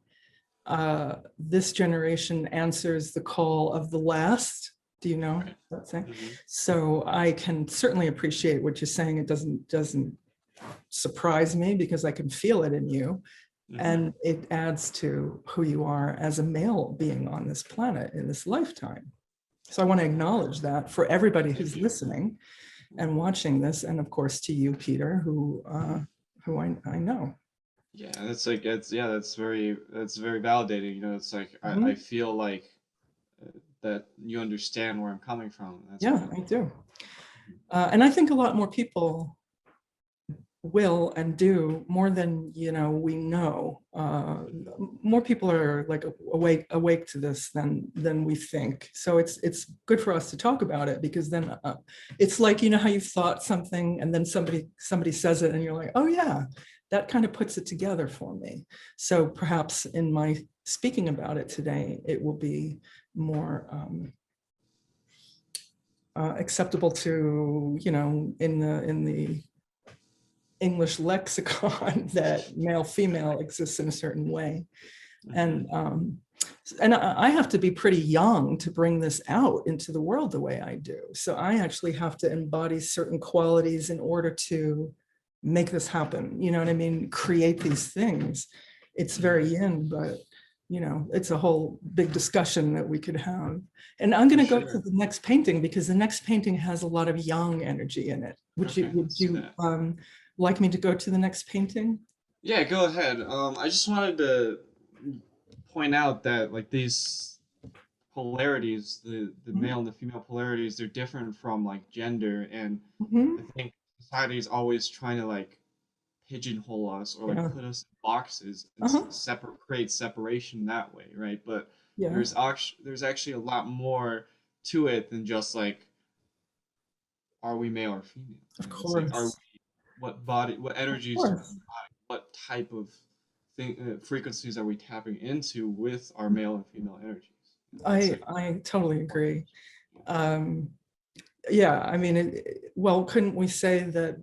[SPEAKER 2] this generation answers the call of the last. Do you know
[SPEAKER 1] Right.
[SPEAKER 2] that saying?
[SPEAKER 1] Hmm.
[SPEAKER 2] So I can certainly appreciate what you're saying. It doesn't surprise me because I can feel it in you,
[SPEAKER 1] Hmm.
[SPEAKER 2] and it adds to who you are as a male being on this planet in this lifetime. So I want to acknowledge that for everybody
[SPEAKER 1] Thank
[SPEAKER 2] who's
[SPEAKER 1] you.
[SPEAKER 2] listening and watching this, and of course to you, Peter, who I know.
[SPEAKER 1] Yeah, that's like it's yeah, that's very validating. It's like I
[SPEAKER 2] Mhm.
[SPEAKER 1] feel like that you understand where I'm coming from. That's
[SPEAKER 2] Yeah,
[SPEAKER 1] really
[SPEAKER 2] I
[SPEAKER 1] cool.
[SPEAKER 2] do. And I think a lot more people will and do more than we know. More people are like awake to this than we think. So it's good for us to talk about it, because then it's like, how you thought something and then somebody says it and you're like, oh yeah, that kind of puts it together for me. So perhaps in my speaking about it today, it will be more acceptable to, in the English lexicon that male female exists in a certain way.
[SPEAKER 1] Hmm.
[SPEAKER 2] And I have to be pretty young to bring this out into the world the way I do. So I actually have to embody certain qualities in order to make this happen. You know what I mean? Create these things. It's
[SPEAKER 1] Hmm.
[SPEAKER 2] very yin, but it's a whole big discussion that we could have. And I'm going
[SPEAKER 1] For
[SPEAKER 2] to go to
[SPEAKER 1] sure.
[SPEAKER 2] the next painting because the next painting has a lot of yang energy in it. Would you
[SPEAKER 1] Okay,
[SPEAKER 2] would
[SPEAKER 1] let's do
[SPEAKER 2] you
[SPEAKER 1] that.
[SPEAKER 2] like me to go to the next painting?
[SPEAKER 1] Yeah, go ahead. I just wanted to point out that like these polarities, the male and the female polarities, they're different from like gender, and I
[SPEAKER 2] Mhm.
[SPEAKER 1] think society is always trying to like pigeonhole us or like
[SPEAKER 2] Yeah.
[SPEAKER 1] put us in boxes and
[SPEAKER 2] Uh-huh.
[SPEAKER 1] create separation that way, right? But
[SPEAKER 2] Yeah.
[SPEAKER 1] there's actually a lot more to it than just like, are we male or female?
[SPEAKER 2] Of
[SPEAKER 1] You know, it's like, are we,
[SPEAKER 2] course.
[SPEAKER 1] what
[SPEAKER 2] Of
[SPEAKER 1] energies do we
[SPEAKER 2] course.
[SPEAKER 1] embody? What type of frequencies are we tapping into with our male and female energies? And that's like,
[SPEAKER 2] I totally agree.
[SPEAKER 1] yeah.
[SPEAKER 2] Um, yeah, I mean, well, couldn't we say that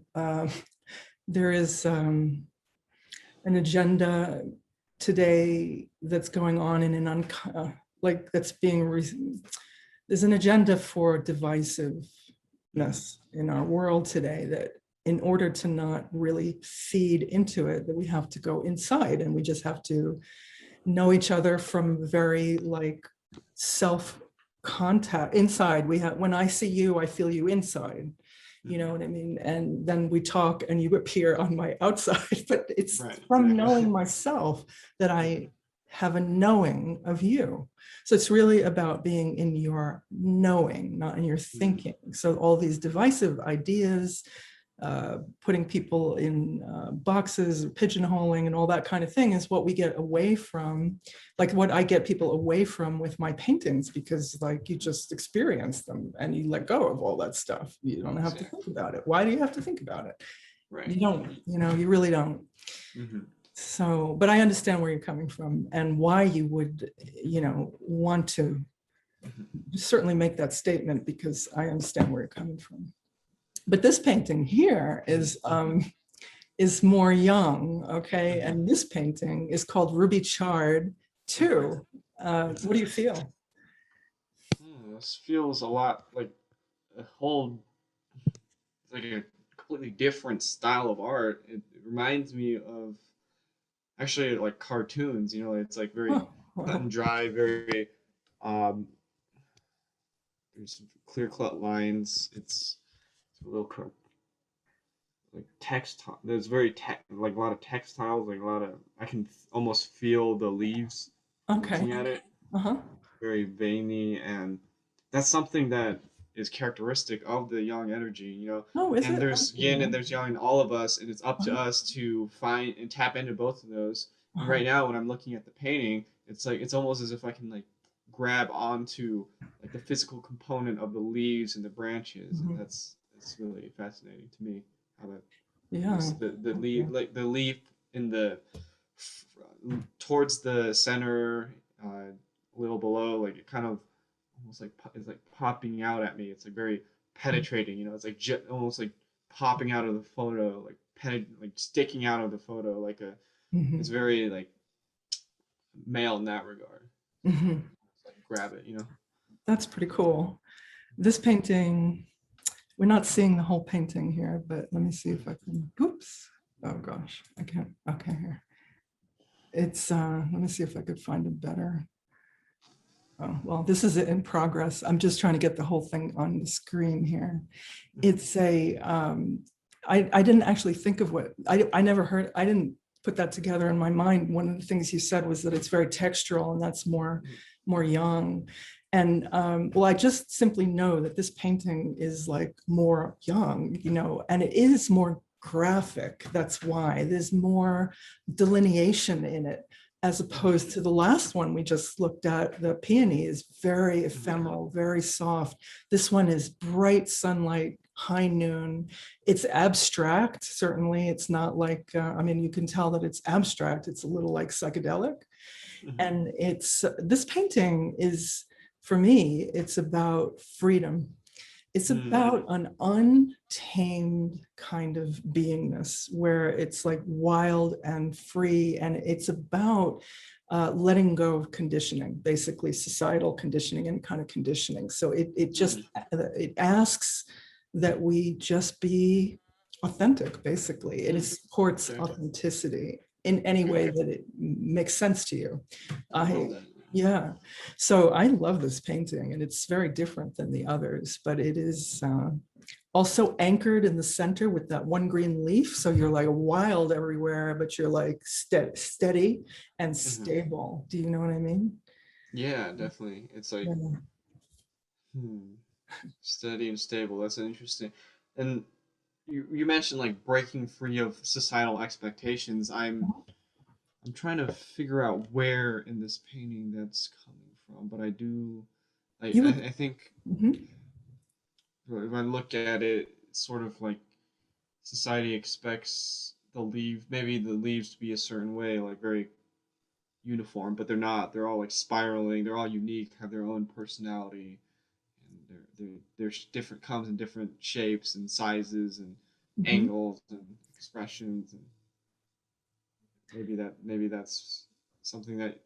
[SPEAKER 2] there is an agenda today that's going on in an like that's being there's an agenda for divisiveness
[SPEAKER 1] Mhm.
[SPEAKER 2] in our world today, that in order to not really feed into it, that we have to go inside and we just have to know each other from very like self contact inside. We have, when I see you, I feel you inside, you know
[SPEAKER 1] Mhm.
[SPEAKER 2] what I mean? And then we talk and you appear on my outside, but it's
[SPEAKER 1] Right,
[SPEAKER 2] from
[SPEAKER 1] exactly.
[SPEAKER 2] knowing myself that
[SPEAKER 1] Mhm.
[SPEAKER 2] I have a knowing of you. So it's really about being in your knowing, not in your
[SPEAKER 1] Mhm.
[SPEAKER 2] thinking. So all these divisive ideas, putting people in boxes, pigeonholing, and all that kind of thing is what we get away from, like what I get people away from with my paintings, because like you just experience them and you let go of all that stuff. You don't have to think
[SPEAKER 1] Exactly.
[SPEAKER 2] about it. Why do you have to think about it?
[SPEAKER 1] Right.
[SPEAKER 2] You don't, you really don't.
[SPEAKER 1] Mhm.
[SPEAKER 2] So, but I understand where you're coming from and why you would, want to
[SPEAKER 1] Mhm.
[SPEAKER 2] certainly make that statement, because I understand where you're coming from. But this painting here
[SPEAKER 1] Mhm.
[SPEAKER 2] is more young, okay?
[SPEAKER 1] Mhm.
[SPEAKER 2] And this painting is called Ruby Chard
[SPEAKER 1] Okay.
[SPEAKER 2] 2. What do you feel?
[SPEAKER 1] This feels a lot like a whole, it's like a completely different style of art. It reminds me of actually like cartoons. You know, it's like very
[SPEAKER 2] Oh,
[SPEAKER 1] cut and
[SPEAKER 2] wow.
[SPEAKER 1] dry, very um. There's some clear cut lines. It's a little like text. There's very like a lot of textiles, like a lot of. I can almost feel the leaves
[SPEAKER 2] Okay.
[SPEAKER 1] looking at it.
[SPEAKER 2] Uh-huh.
[SPEAKER 1] Very veiny, and that's something that is characteristic of the yang energy, you know.
[SPEAKER 2] Oh, is
[SPEAKER 1] And
[SPEAKER 2] it?
[SPEAKER 1] there's yin and there's yang in all of us, and it's up to
[SPEAKER 2] Uh-huh.
[SPEAKER 1] us to find and tap into both of those. And
[SPEAKER 2] Uh-huh.
[SPEAKER 1] right now when I'm looking at the painting, it's like it's almost as if I can like grab onto like the physical component of the leaves and the branches, and
[SPEAKER 2] Mhm.
[SPEAKER 1] that's really fascinating to me, how that
[SPEAKER 2] Yeah.
[SPEAKER 1] the leaf,
[SPEAKER 2] Okay.
[SPEAKER 1] like the leaf in the towards the center, a little below, like it kind of almost like it's like popping out at me. It's like very penetrating, you know. It's like almost like popping out of the photo, like like sticking out of the photo, like a. It's
[SPEAKER 2] Mhm.
[SPEAKER 1] very like male in that regard.
[SPEAKER 2] Mhm.
[SPEAKER 1] It's like grab it, you know.
[SPEAKER 2] That's pretty cool. This painting, we're not seeing the whole painting here, but let me see if I can, oops. Oh gosh, I can't, okay, here. It's, let me see if I could find it better. Oh, well, this is in progress. I'm just trying to get the whole thing on the screen here. It's a, I didn't actually think of what, I never heard, I didn't put that together in my mind. One of the things you said was that it's very textural and that's more young. And well, I just simply know that this painting is like more young, and it is more graphic. That's why there's more delineation in it, as opposed to the last one we just looked at. The peony is very ephemeral, very soft. This one is bright sunlight, high noon. It's abstract, certainly. It's not like, I mean, you can tell that it's abstract. It's a little like psychedelic. And this painting is, for me, it's about freedom. It's about an untamed kind of beingness where it's like wild and free. And it's about letting go of conditioning, basically societal conditioning and kind of conditioning. So it just, it asks that we just be authentic, basically. And it supports
[SPEAKER 1] Exactly.
[SPEAKER 2] authenticity in any way that it makes sense to you.
[SPEAKER 1] I love
[SPEAKER 2] I,
[SPEAKER 1] that.
[SPEAKER 2] yeah. So I love this painting, and it's very different than the others, but it is also anchored in the center with that one green leaf. So you're like wild everywhere, but you're like steady and
[SPEAKER 1] Hmm.
[SPEAKER 2] stable. Do you know what I mean?
[SPEAKER 1] Yeah, definitely. It's like,
[SPEAKER 2] Yeah.
[SPEAKER 1] hmm, steady and stable. That's interesting. And you mentioned like breaking free of societal expectations. I'm trying to figure out where in this painting that's coming from, but I do
[SPEAKER 2] You would,
[SPEAKER 1] I think
[SPEAKER 2] mhm.
[SPEAKER 1] if I look at it, it's sort of like society expects maybe the leaves to be a certain way, like very uniform, but they're not. They're all like spiraling. They're all unique, have their own personality, and they're different, comes in different shapes and sizes and
[SPEAKER 2] Mhm.
[SPEAKER 1] angles and expressions, and maybe that's something that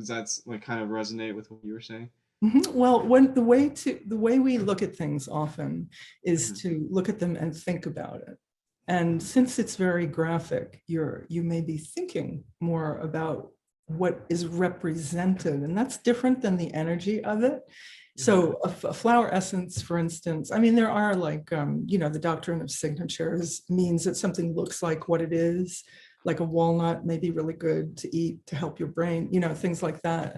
[SPEAKER 1] that's like kind of resonate with what you were saying.
[SPEAKER 2] Mhm. Well, when the way we look at things often is
[SPEAKER 1] Mm-hmm.
[SPEAKER 2] to look at them and think about it. And since it's very graphic, you may be thinking more about what is represented, and that's different than the energy of it.
[SPEAKER 1] Mm-hmm.
[SPEAKER 2] So a flower essence, for instance, I mean, there are like, the doctrine of signatures means that something looks like what it is, like a walnut may be really good to eat to help your brain, things like that.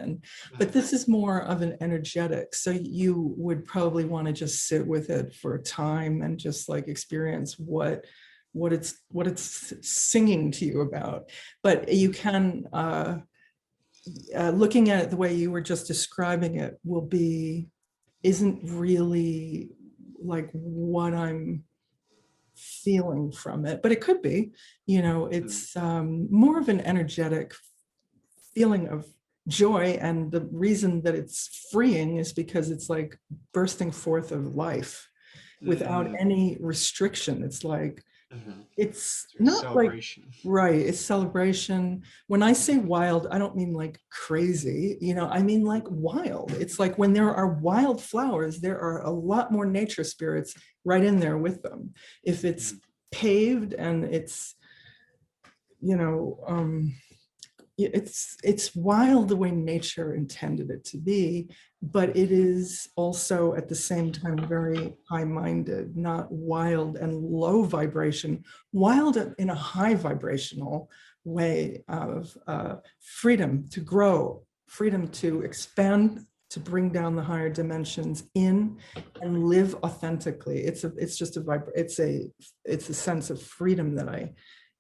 [SPEAKER 2] But this is more of an energetic. So you would probably want to just sit with it for a time and just like experience what it's singing to you about. But you can looking at it the way you were just describing it isn't really like what I'm feeling from it, but it could be,
[SPEAKER 1] Mm-hmm.
[SPEAKER 2] it's more of an energetic feeling of joy. And the reason that it's freeing is because it's like bursting forth of life without
[SPEAKER 1] Mm-hmm.
[SPEAKER 2] any restriction. It's like,
[SPEAKER 1] Mm-hmm.
[SPEAKER 2] it's
[SPEAKER 1] There's
[SPEAKER 2] not like,
[SPEAKER 1] celebration.
[SPEAKER 2] right, it's celebration. When I say wild, I don't mean like crazy, I mean like wild. It's like when there are wild flowers, there are a lot more nature spirits right in there with them. If it's
[SPEAKER 1] Mm-hmm.
[SPEAKER 2] paved and it's, you know, it's wild the way nature intended it to be, but it is also at the same time very high-minded, not wild and low vibration, wild in a high vibrational way of freedom to grow, freedom to expand, to bring down the higher dimensions in and live authentically. It's just it's a sense of freedom that I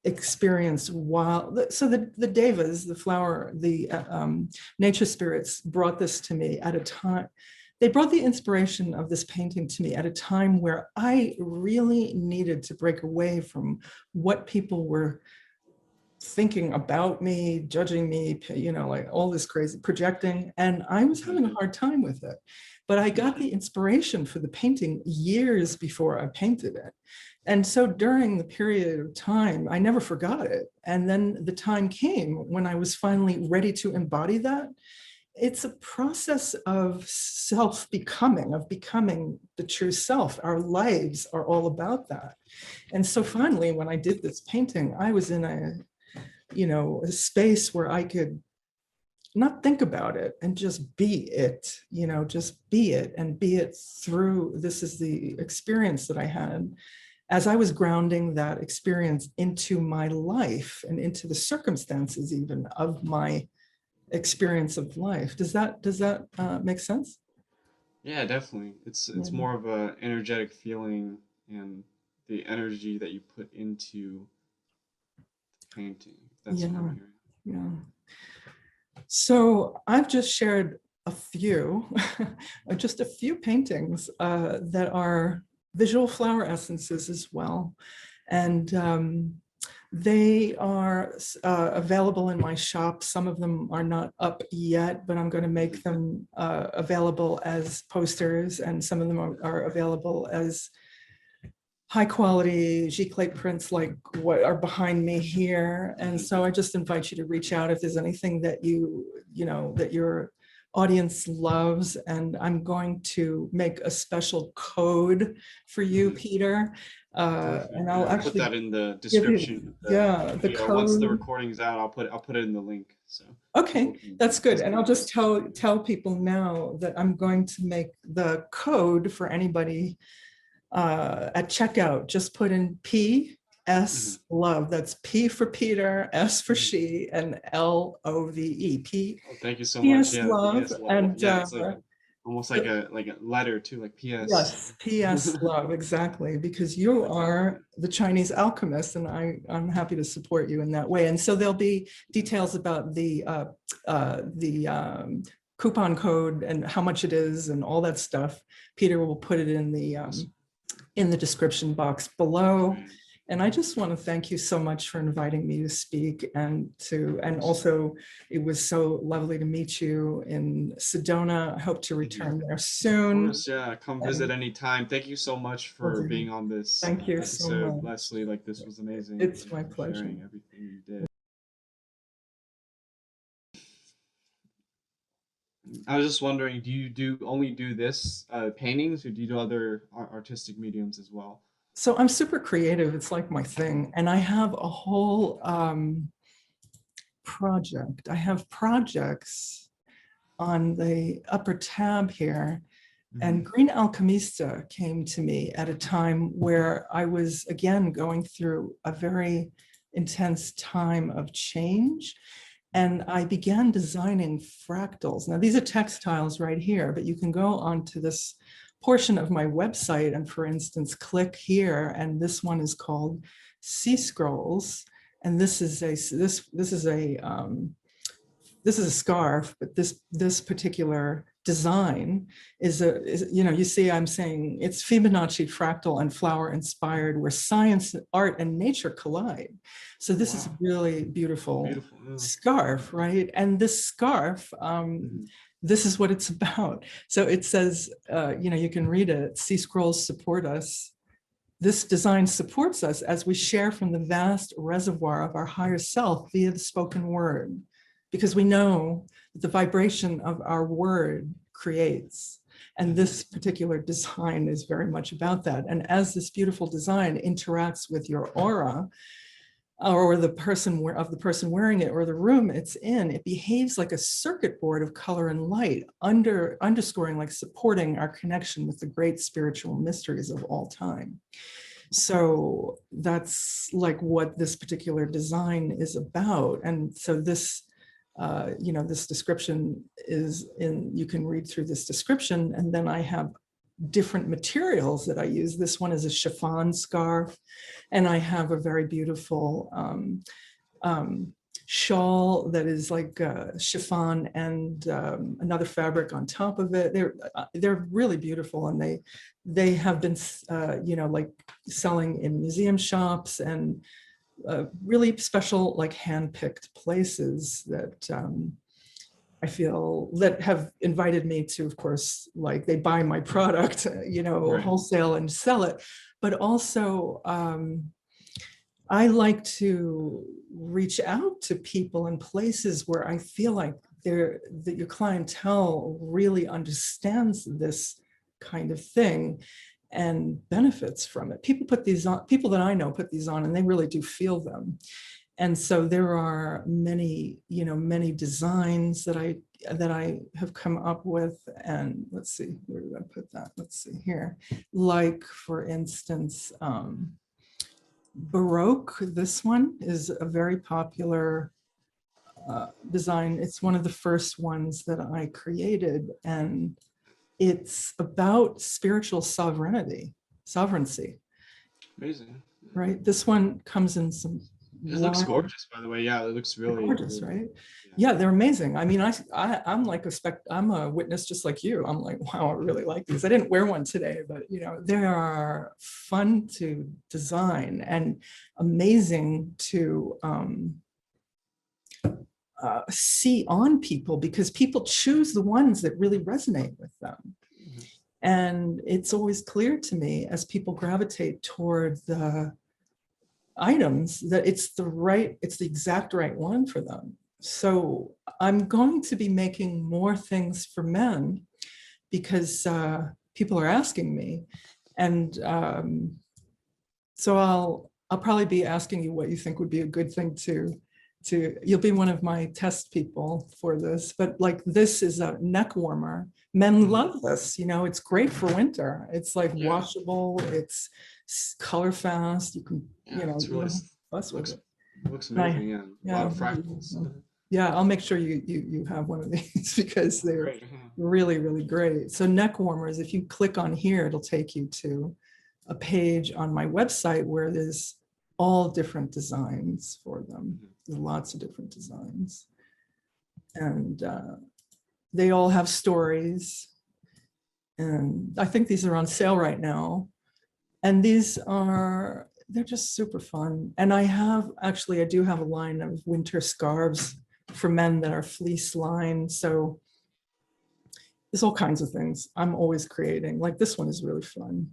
[SPEAKER 2] experience while, so the devas, the flower, the nature spirits brought this to me at a time. They brought the inspiration of this painting to me at a time where I really needed to break away from what people were thinking about me, judging me, like all this crazy projecting. And I was having a hard time with it. But I got the inspiration for the painting years before I painted it. And so during the period of time, I never forgot it. And then the time came when I was finally ready to embody that. It's a process of self-becoming, of becoming the true self. Our lives are all about that. And so finally, when I did this painting, I was in a space where I could not think about it and just be it, just be it and be it through. This is the experience that I had as I was grounding that experience into my life and into the circumstances even of my experience of life. Does that make sense?
[SPEAKER 1] Yeah, definitely. It's
[SPEAKER 2] Yeah.
[SPEAKER 1] more of a energetic feeling and the energy that you put into the painting. That's what I'm
[SPEAKER 2] Yeah.
[SPEAKER 1] hearing.
[SPEAKER 2] Yeah. So I've just shared a few, just a few paintings that are visual flower essences as well. And they are available in my shop. Some of them are not up yet, but I'm going to make them available as posters, and some of them are available as high quality giclée prints like what are behind me here. And so I just invite you to reach out if there's anything that that your audience loves. And I'm going to make a special code for you,
[SPEAKER 1] Mhm.
[SPEAKER 2] Peter.
[SPEAKER 1] Perfect.
[SPEAKER 2] And
[SPEAKER 1] Yeah,
[SPEAKER 2] I'll
[SPEAKER 1] I'll put
[SPEAKER 2] actually
[SPEAKER 1] that in the
[SPEAKER 2] give
[SPEAKER 1] description
[SPEAKER 2] you,
[SPEAKER 1] of the
[SPEAKER 2] yeah, the
[SPEAKER 1] video. Once the
[SPEAKER 2] code.
[SPEAKER 1] recording's out, I'll put it in the link so people
[SPEAKER 2] Okay,
[SPEAKER 1] can
[SPEAKER 2] that's good.
[SPEAKER 1] just
[SPEAKER 2] And I'll just tell people now that I'm going to make the code for anybody at checkout. Just put in P S
[SPEAKER 1] Mhm.
[SPEAKER 2] love. That's P for Peter, S for she, and LOVE.
[SPEAKER 1] Oh, thank you so much.
[SPEAKER 2] PS
[SPEAKER 1] Yeah,
[SPEAKER 2] love.
[SPEAKER 1] PS love.
[SPEAKER 2] And
[SPEAKER 1] Yeah, it's like almost like a letter too, like PS.
[SPEAKER 2] yes, PS love, exactly, because you
[SPEAKER 1] I got
[SPEAKER 2] are
[SPEAKER 1] that.
[SPEAKER 2] the Chinese alchemist, and I'm happy to support you in that way. And so there'll be details about the coupon code and how much it is and all that stuff. Peter will put it
[SPEAKER 1] Awesome.
[SPEAKER 2] in the description box
[SPEAKER 1] That's
[SPEAKER 2] below.
[SPEAKER 1] great.
[SPEAKER 2] And I just want to thank you so much for inviting me to speak,
[SPEAKER 1] Of
[SPEAKER 2] and
[SPEAKER 1] course.
[SPEAKER 2] also it was so lovely to meet you in Sedona. I hope to
[SPEAKER 1] Mhm.
[SPEAKER 2] return there
[SPEAKER 1] Of
[SPEAKER 2] soon.
[SPEAKER 1] course, yeah. Come visit
[SPEAKER 2] And
[SPEAKER 1] anytime. Thank you so much for being on this
[SPEAKER 2] thank you so
[SPEAKER 1] episode,
[SPEAKER 2] much.
[SPEAKER 1] Leslie. Like this was amazing.
[SPEAKER 2] It's
[SPEAKER 1] Thank
[SPEAKER 2] my
[SPEAKER 1] you for
[SPEAKER 2] pleasure.
[SPEAKER 1] sharing everything you did. I was just wondering, do you do only do this paintings, or do you do other artistic mediums as well?
[SPEAKER 2] So I'm super creative. It's like my thing. And I have a whole project. I have projects on the upper tab here.
[SPEAKER 1] Hmm.
[SPEAKER 2] And Green Alchemista came to me at a time where I was, again, going through a very intense time of change. And I began designing fractals. Now, these are textiles right here, but you can go onto this portion of my website and, for instance, click here. And this one is called Sea Scrolls. And this is a scarf, but this particular design you know, you see, I'm saying it's Fibonacci fractal and flower inspired, where science, art, and nature collide. So this is a
[SPEAKER 1] Wow,
[SPEAKER 2] really beautiful
[SPEAKER 1] beautiful. Yeah.
[SPEAKER 2] scarf, right? And this scarf,
[SPEAKER 1] Mhm.
[SPEAKER 2] this is what it's about. So it says, you know, you can read it. Sea Scrolls support us. This design supports us as we share from the vast reservoir of our higher self via the spoken word, because we know that the vibration of our word creates. And
[SPEAKER 1] Mhm.
[SPEAKER 2] this particular design is very much about that. And as this beautiful design interacts with your aura, or the person wearing it, or the room it's in, it behaves like a circuit board of color and light, underscoring, like supporting our connection with the great spiritual mysteries of all time. So that's like what this particular design is about. And so this, you know, this description is in, you can read through this description, and then I have different materials that I use. This one is a chiffon scarf, and I have a very beautiful um, shawl that is like chiffon and another fabric on top of it. They're really beautiful, and they have been you know, like selling in museum shops and really special, like hand-picked places that I feel that have invited me to, of course, like they buy my product, you know,
[SPEAKER 1] Right.
[SPEAKER 2] wholesale and sell it, but also I like to reach out to people in places where I feel like that your clientele really understands this kind of thing and benefits from it. People put these on, people that I know put these on, and they really do feel them. And so there are many, you know, many designs that I have come up with. And let's see, where did I put that? Let's see here. Like, for instance, Baroque, this one is a very popular design. It's one of the first ones that I created, and it's about spiritual sovereignty,
[SPEAKER 1] Amazing.
[SPEAKER 2] right? This one comes in some
[SPEAKER 1] It looks
[SPEAKER 2] wild,
[SPEAKER 1] gorgeous, by the way. Yeah, it looks really,
[SPEAKER 2] gorgeous,
[SPEAKER 1] really.
[SPEAKER 2] right?
[SPEAKER 1] Yeah.
[SPEAKER 2] Yeah, they're amazing. I mean, I'm like I'm a witness just like you. I'm like, wow, I really like these. I didn't wear one today, but you know, they are fun to design and amazing to see on people, because people choose the ones that really resonate with them.
[SPEAKER 1] Mhm.
[SPEAKER 2] And it's always clear to me, as people gravitate toward the items, that it's the exact right one for them. So I'm going to be making more things for men, because people are asking me. And so I'll probably be asking you what you think would be a good thing you'll be one of my test people for this. But like, this is a neck warmer. Men
[SPEAKER 1] Mhm.
[SPEAKER 2] love this, you know, it's great for winter. It's like
[SPEAKER 1] Yeah.
[SPEAKER 2] washable, it's color fast. You can,
[SPEAKER 1] Yeah,
[SPEAKER 2] you know,
[SPEAKER 1] it's
[SPEAKER 2] you
[SPEAKER 1] really
[SPEAKER 2] don't have to fuss with
[SPEAKER 1] looks
[SPEAKER 2] it.
[SPEAKER 1] looks
[SPEAKER 2] And
[SPEAKER 1] amazing. Yeah, a lot
[SPEAKER 2] yeah,
[SPEAKER 1] of fractals.
[SPEAKER 2] yeah, I'll make sure you have one of these because they're
[SPEAKER 1] Great.
[SPEAKER 2] really, really great. So neck warmers, if you click on here, it'll take you to a page on my website where there's all different designs for them. There's lots of different designs. And they all have stories. And I think these are on sale right now. And they're just super fun. And I do have a line of winter scarves for men that are fleece lined. So there's all kinds of things I'm always creating. Like this one is really fun,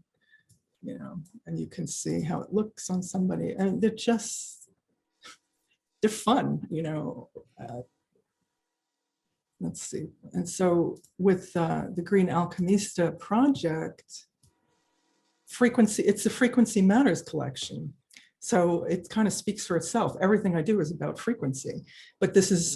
[SPEAKER 2] you know, and you can see how it looks on somebody. And they're fun, you know. Let's see. And so with the Green Alchemista project, it's the Frequency Matters collection. So it kind of speaks for itself. Everything I do is about frequency, but this is,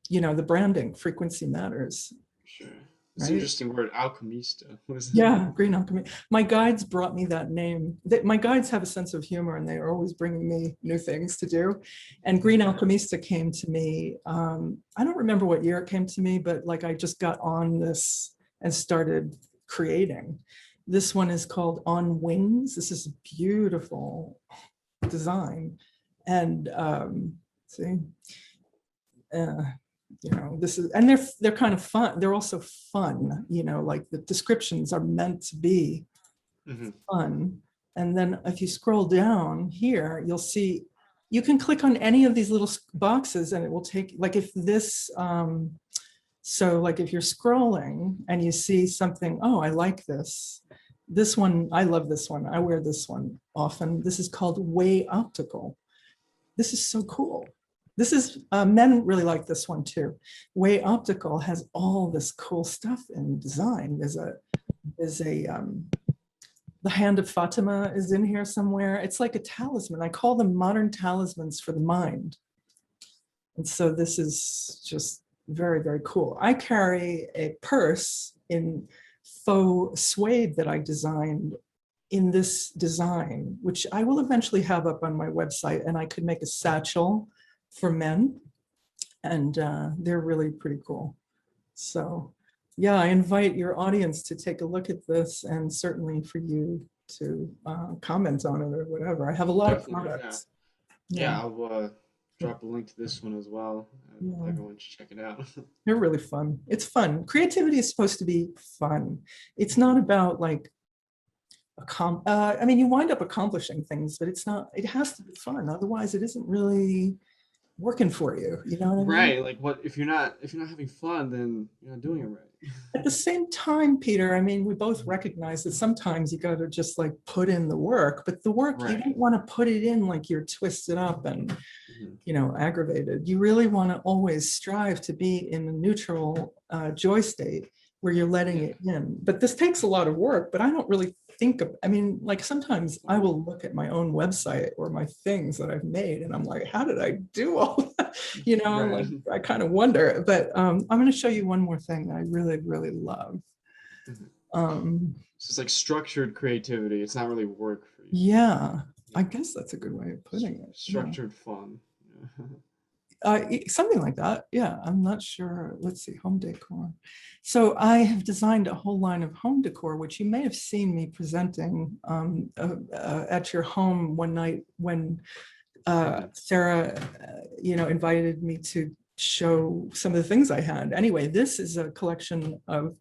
[SPEAKER 2] you know, the branding, Frequency Matters,
[SPEAKER 1] Sure. It's an
[SPEAKER 2] right?
[SPEAKER 1] interesting word, alchemista. What is it?
[SPEAKER 2] Yeah, Green Alchemy. My guides brought me that name. My guides have a sense of humor and they are always bringing me new things to do. And Green Alchemista came to me, I don't remember what year it came to me, but like I just got on this and started creating. This one is called On Wings. This is a beautiful design. And see, you know, and they're kind of fun. They're also fun, you know, like the descriptions are meant to be fun. And then if you scroll down here, you'll see, you can click on any of these little boxes and it will take, like if this, so like if you're scrolling and you see something, oh, I like this. This one, I love this one. I wear this one often. This is called Way Optical. This is so cool. This is, men really like this one too. Way Optical has all this cool stuff in design. The hand of Fatima is in here somewhere. It's like a talisman. I call them modern talismans for the mind. And so this is just very, very cool. I carry a purse in faux suede that I designed in this design, which I will eventually have up on my website, and I could make a satchel for men, and they're really pretty cool. So yeah, I invite your audience to take a look at this, and certainly for you to comment on it or whatever. I have a lot of products.
[SPEAKER 1] Yeah, I'll drop a link to this one as well.
[SPEAKER 2] Yeah.
[SPEAKER 1] Everyone should check it out.
[SPEAKER 2] They're really fun. It's fun. Creativity is supposed to be fun. It's not about like, I mean, you wind up accomplishing things, but it's not, it has to be fun. Otherwise it isn't really working for you. You know what I mean?
[SPEAKER 1] Right. Like what if you're not having fun, then you're not doing it right.
[SPEAKER 2] At the same time, Peter, I mean, we both recognize that sometimes you got to just like put in the work, but the work, you don't want to put it in like you're twisted up and, you know, aggravated. You really want to always strive to be in a neutral joy state where you're letting it in. But this takes a lot of work, but I don't really think of, I mean, like sometimes I will look at my own website or my things that I've made and I'm like, how did I do all that? You know, like I kind of wonder, but I'm going to show you one more thing that I really, really love.
[SPEAKER 1] It's just like structured creativity. It's not really work for you.
[SPEAKER 2] Yeah, I guess that's a good way of putting it.
[SPEAKER 1] Structured fun.
[SPEAKER 2] Something like that. Yeah, I'm not sure. Let's see, home decor. So I have designed a whole line of home decor, which you may have seen me presenting at your home one night when Sarah, you know, invited me to show some of the things I had. Anyway, this is a collection of,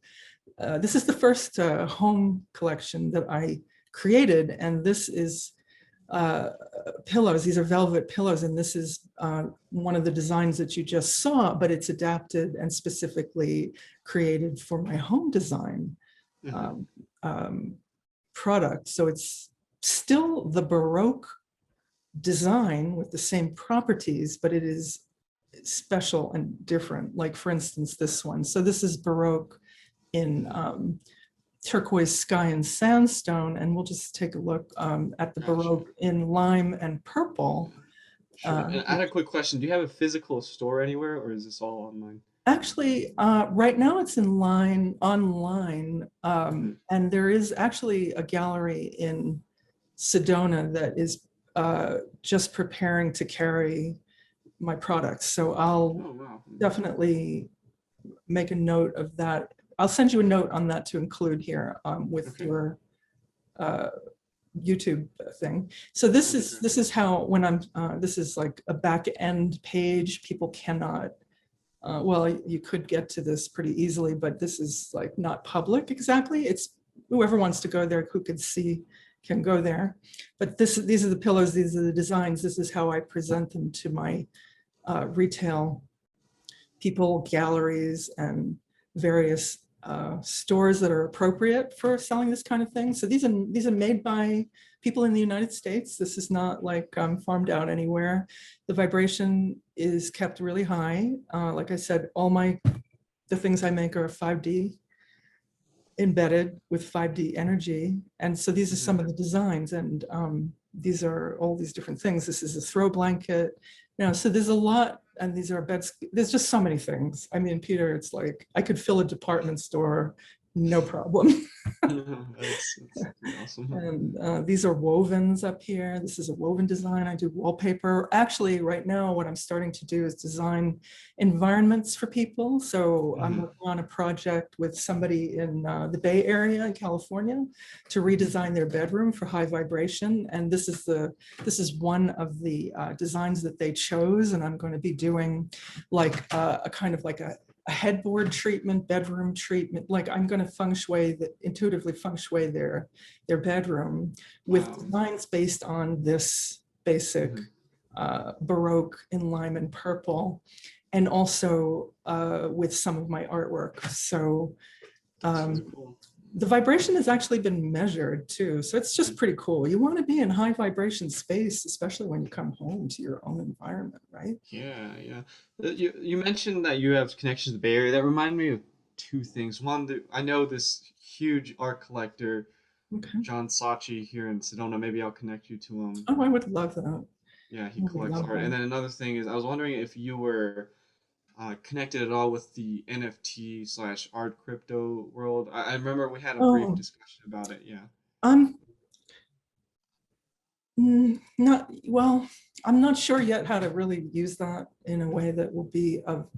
[SPEAKER 2] this is the first home collection that I created, and this is pillows. These are velvet pillows, and this is one of the designs that you just saw, but it's adapted and specifically created for my home design product. So it's still the Baroque design with the same properties, but it is special and different. Like for instance, this one. So this is Baroque in turquoise sky and sandstone, and we'll just take a look at the Baroque in lime and purple.
[SPEAKER 1] Sure. And I had a quick question. Do you have a physical store anywhere, or is this all online?
[SPEAKER 2] Actually, right now it's online, and there is actually a gallery in Sedona that is just preparing to carry my products. So I'll
[SPEAKER 1] Oh wow.
[SPEAKER 2] definitely make a note of that. I'll send you a note on that to include here with
[SPEAKER 1] Okay.
[SPEAKER 2] your YouTube thing. So this
[SPEAKER 1] That'd be great.
[SPEAKER 2] is how when I'm this is like a back end page. People cannot. Well, you could get to this pretty easily, but this is like not public exactly. It's whoever wants to go there who can see can go there. But these are the pillars. These are the designs. This is how I present them to my retail people, galleries, and various stores that are appropriate for selling this kind of thing. So these are made by people in the United States. This is not like farmed out anywhere. The vibration is kept really high. Like I said, the things I make are 5D embedded with 5D energy. And so these are some of the designs, and these are all these different things. This is a throw blanket. So there's a lot, and these are beds. There's just so many things. I mean, Peter, it's like I could fill a department store, no problem.
[SPEAKER 1] That's awesome.
[SPEAKER 2] And these are wovens up here. This is a woven design. I do wallpaper. Actually, right now, what I'm starting to do is design environments for people. So I'm working on a project with somebody in the Bay Area in California to redesign their bedroom for high vibration. And this is one of the designs that they chose. And I'm going to be doing like a kind of like a headboard treatment, bedroom treatment. Like I'm going to intuitively feng shui their bedroom with designs based on this basic Baroque in lime and purple, and also with some of my artwork. So
[SPEAKER 1] Cool.
[SPEAKER 2] the vibration has actually been measured too. So it's just pretty cool. You want to be in high vibration space, especially when you come home to your own environment, right?
[SPEAKER 1] Yeah, yeah. You mentioned that you have connections to the Bay Area. That reminded me of two things. One, I know this huge art collector,
[SPEAKER 2] Okay.
[SPEAKER 1] John Sachi here in Sedona. Maybe I'll connect you to him.
[SPEAKER 2] Oh, I would love that.
[SPEAKER 1] Yeah, he
[SPEAKER 2] I would
[SPEAKER 1] collects
[SPEAKER 2] love
[SPEAKER 1] art. And
[SPEAKER 2] that.
[SPEAKER 1] then another thing is, I was wondering if you were connected at all with the NFT slash art crypto world. I remember we had a brief
[SPEAKER 2] Oh,
[SPEAKER 1] discussion about it. Yeah.
[SPEAKER 2] I'm not, well, I'm not sure yet how to really use that in a way that will be of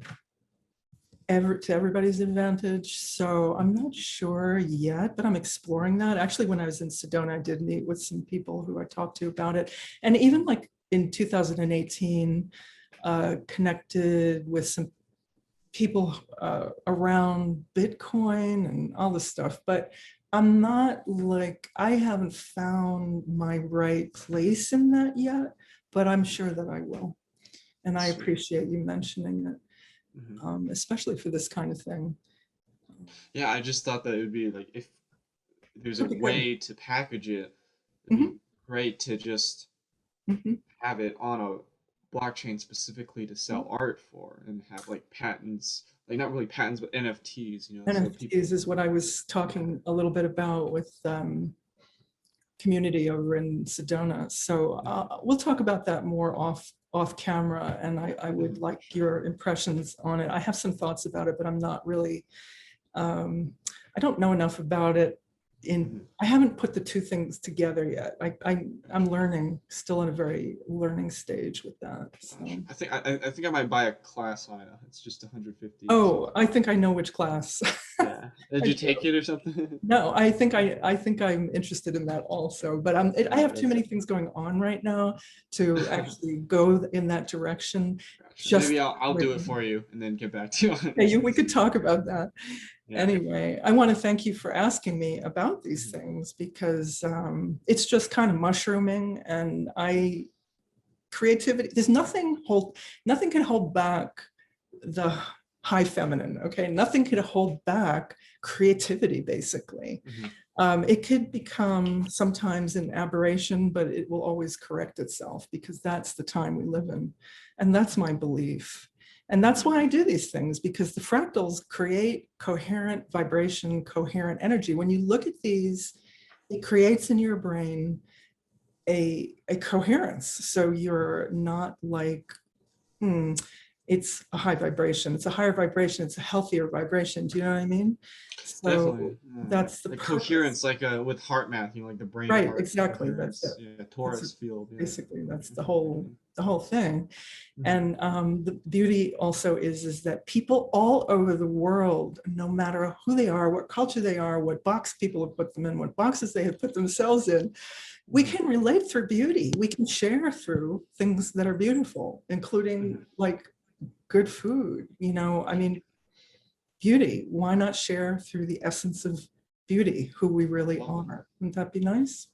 [SPEAKER 2] to everybody's advantage. So I'm not sure yet, but I'm exploring that. Actually, when I was in Sedona, I did meet with some people who I talked to about it. And even like in 2018, connected with some people around Bitcoin and all this stuff. But I'm not like, I haven't found my right place in that yet, but I'm sure that I will. And I
[SPEAKER 1] Sweet.
[SPEAKER 2] appreciate you mentioning it,
[SPEAKER 1] Hmm.
[SPEAKER 2] especially for this kind of thing.
[SPEAKER 1] Yeah, I just thought that it would be like, if there's a
[SPEAKER 2] That'd be good.
[SPEAKER 1] way to package it, it'd
[SPEAKER 2] Mhm,
[SPEAKER 1] be great to just
[SPEAKER 2] mhm.
[SPEAKER 1] have it on a blockchain specifically to sell art for, and have like patents, like not really patents, but NFTs, so people.
[SPEAKER 2] NFTs is what I was
[SPEAKER 1] Yeah.
[SPEAKER 2] talking a little bit about with community over in Sedona. So we'll talk about that more off camera. And I would
[SPEAKER 1] Mhm.
[SPEAKER 2] like your impressions on it. I have some thoughts about it, but I'm not really, I don't know enough about it.
[SPEAKER 1] Mhm.
[SPEAKER 2] I haven't put the two things together yet. I'm learning, still in a very learning stage with that.
[SPEAKER 1] Gosh,
[SPEAKER 2] So,
[SPEAKER 1] I think I might buy a class on it. It's just 150 or
[SPEAKER 2] oh,
[SPEAKER 1] something.
[SPEAKER 2] I think I know which class.
[SPEAKER 1] Yeah. Did
[SPEAKER 2] I
[SPEAKER 1] you
[SPEAKER 2] do.
[SPEAKER 1] take it or something?
[SPEAKER 2] No, I think I'm interested in that also, but I have too
[SPEAKER 1] That's
[SPEAKER 2] many things going on right now to actually go in that direction.
[SPEAKER 1] gotcha.
[SPEAKER 2] Just
[SPEAKER 1] Maybe I'll do it
[SPEAKER 2] written.
[SPEAKER 1] for you and then get back to you on
[SPEAKER 2] Yeah,
[SPEAKER 1] it.
[SPEAKER 2] we could talk about that.
[SPEAKER 1] Yeah.
[SPEAKER 2] Anyway, I want to thank you for asking me about these
[SPEAKER 1] Mhm.
[SPEAKER 2] things because it's just kind of mushrooming, and creativity. There's nothing can hold back the high feminine. Okay, nothing can hold back creativity. Basically,
[SPEAKER 1] Mhm.
[SPEAKER 2] it could become sometimes an aberration, but it will always correct itself because that's the time we live in. And that's my belief. And that's why I do these things, because the fractals create coherent vibration, coherent energy. When you look at these, it creates in your brain a coherence. So you're not like, it's a high vibration. It's a higher vibration. It's a healthier vibration. Do you know what I mean?
[SPEAKER 1] Definitely.
[SPEAKER 2] So
[SPEAKER 1] Yeah.
[SPEAKER 2] that's the
[SPEAKER 1] Like
[SPEAKER 2] purpose.
[SPEAKER 1] coherence, like with heart math, like the brain
[SPEAKER 2] Right,
[SPEAKER 1] heart
[SPEAKER 2] exactly. That's
[SPEAKER 1] coherence.
[SPEAKER 2] it.
[SPEAKER 1] Yeah,
[SPEAKER 2] That's
[SPEAKER 1] torus field. Yeah.
[SPEAKER 2] basically that's
[SPEAKER 1] Mhm.
[SPEAKER 2] the whole thing.
[SPEAKER 1] Mhm.
[SPEAKER 2] And the beauty also is that people all over the world, no matter who they are, what culture they are, what box people have put them in, what boxes they have put themselves in, we
[SPEAKER 1] Mhm.
[SPEAKER 2] can relate through beauty. We can share through things that are beautiful, including
[SPEAKER 1] Mhm.
[SPEAKER 2] like good food. I mean, beauty. Why not share through the essence of beauty, who we really
[SPEAKER 1] Love it.
[SPEAKER 2] are? Wouldn't that be nice?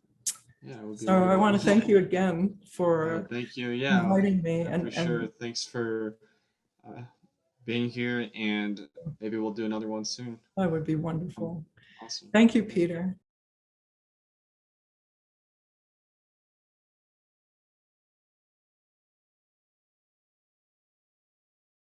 [SPEAKER 1] Yeah, it would be
[SPEAKER 2] So I want
[SPEAKER 1] wonderful.
[SPEAKER 2] to thank you again
[SPEAKER 1] Yeah,
[SPEAKER 2] for
[SPEAKER 1] thank you. Yeah,
[SPEAKER 2] inviting me,
[SPEAKER 1] yeah, for sure.
[SPEAKER 2] and
[SPEAKER 1] Thanks for uh, being here, and maybe we'll do another one soon.
[SPEAKER 2] that would be
[SPEAKER 1] Um,
[SPEAKER 2] wonderful.
[SPEAKER 1] awesome.
[SPEAKER 2] Thank you,
[SPEAKER 1] Yeah.
[SPEAKER 2] Peter.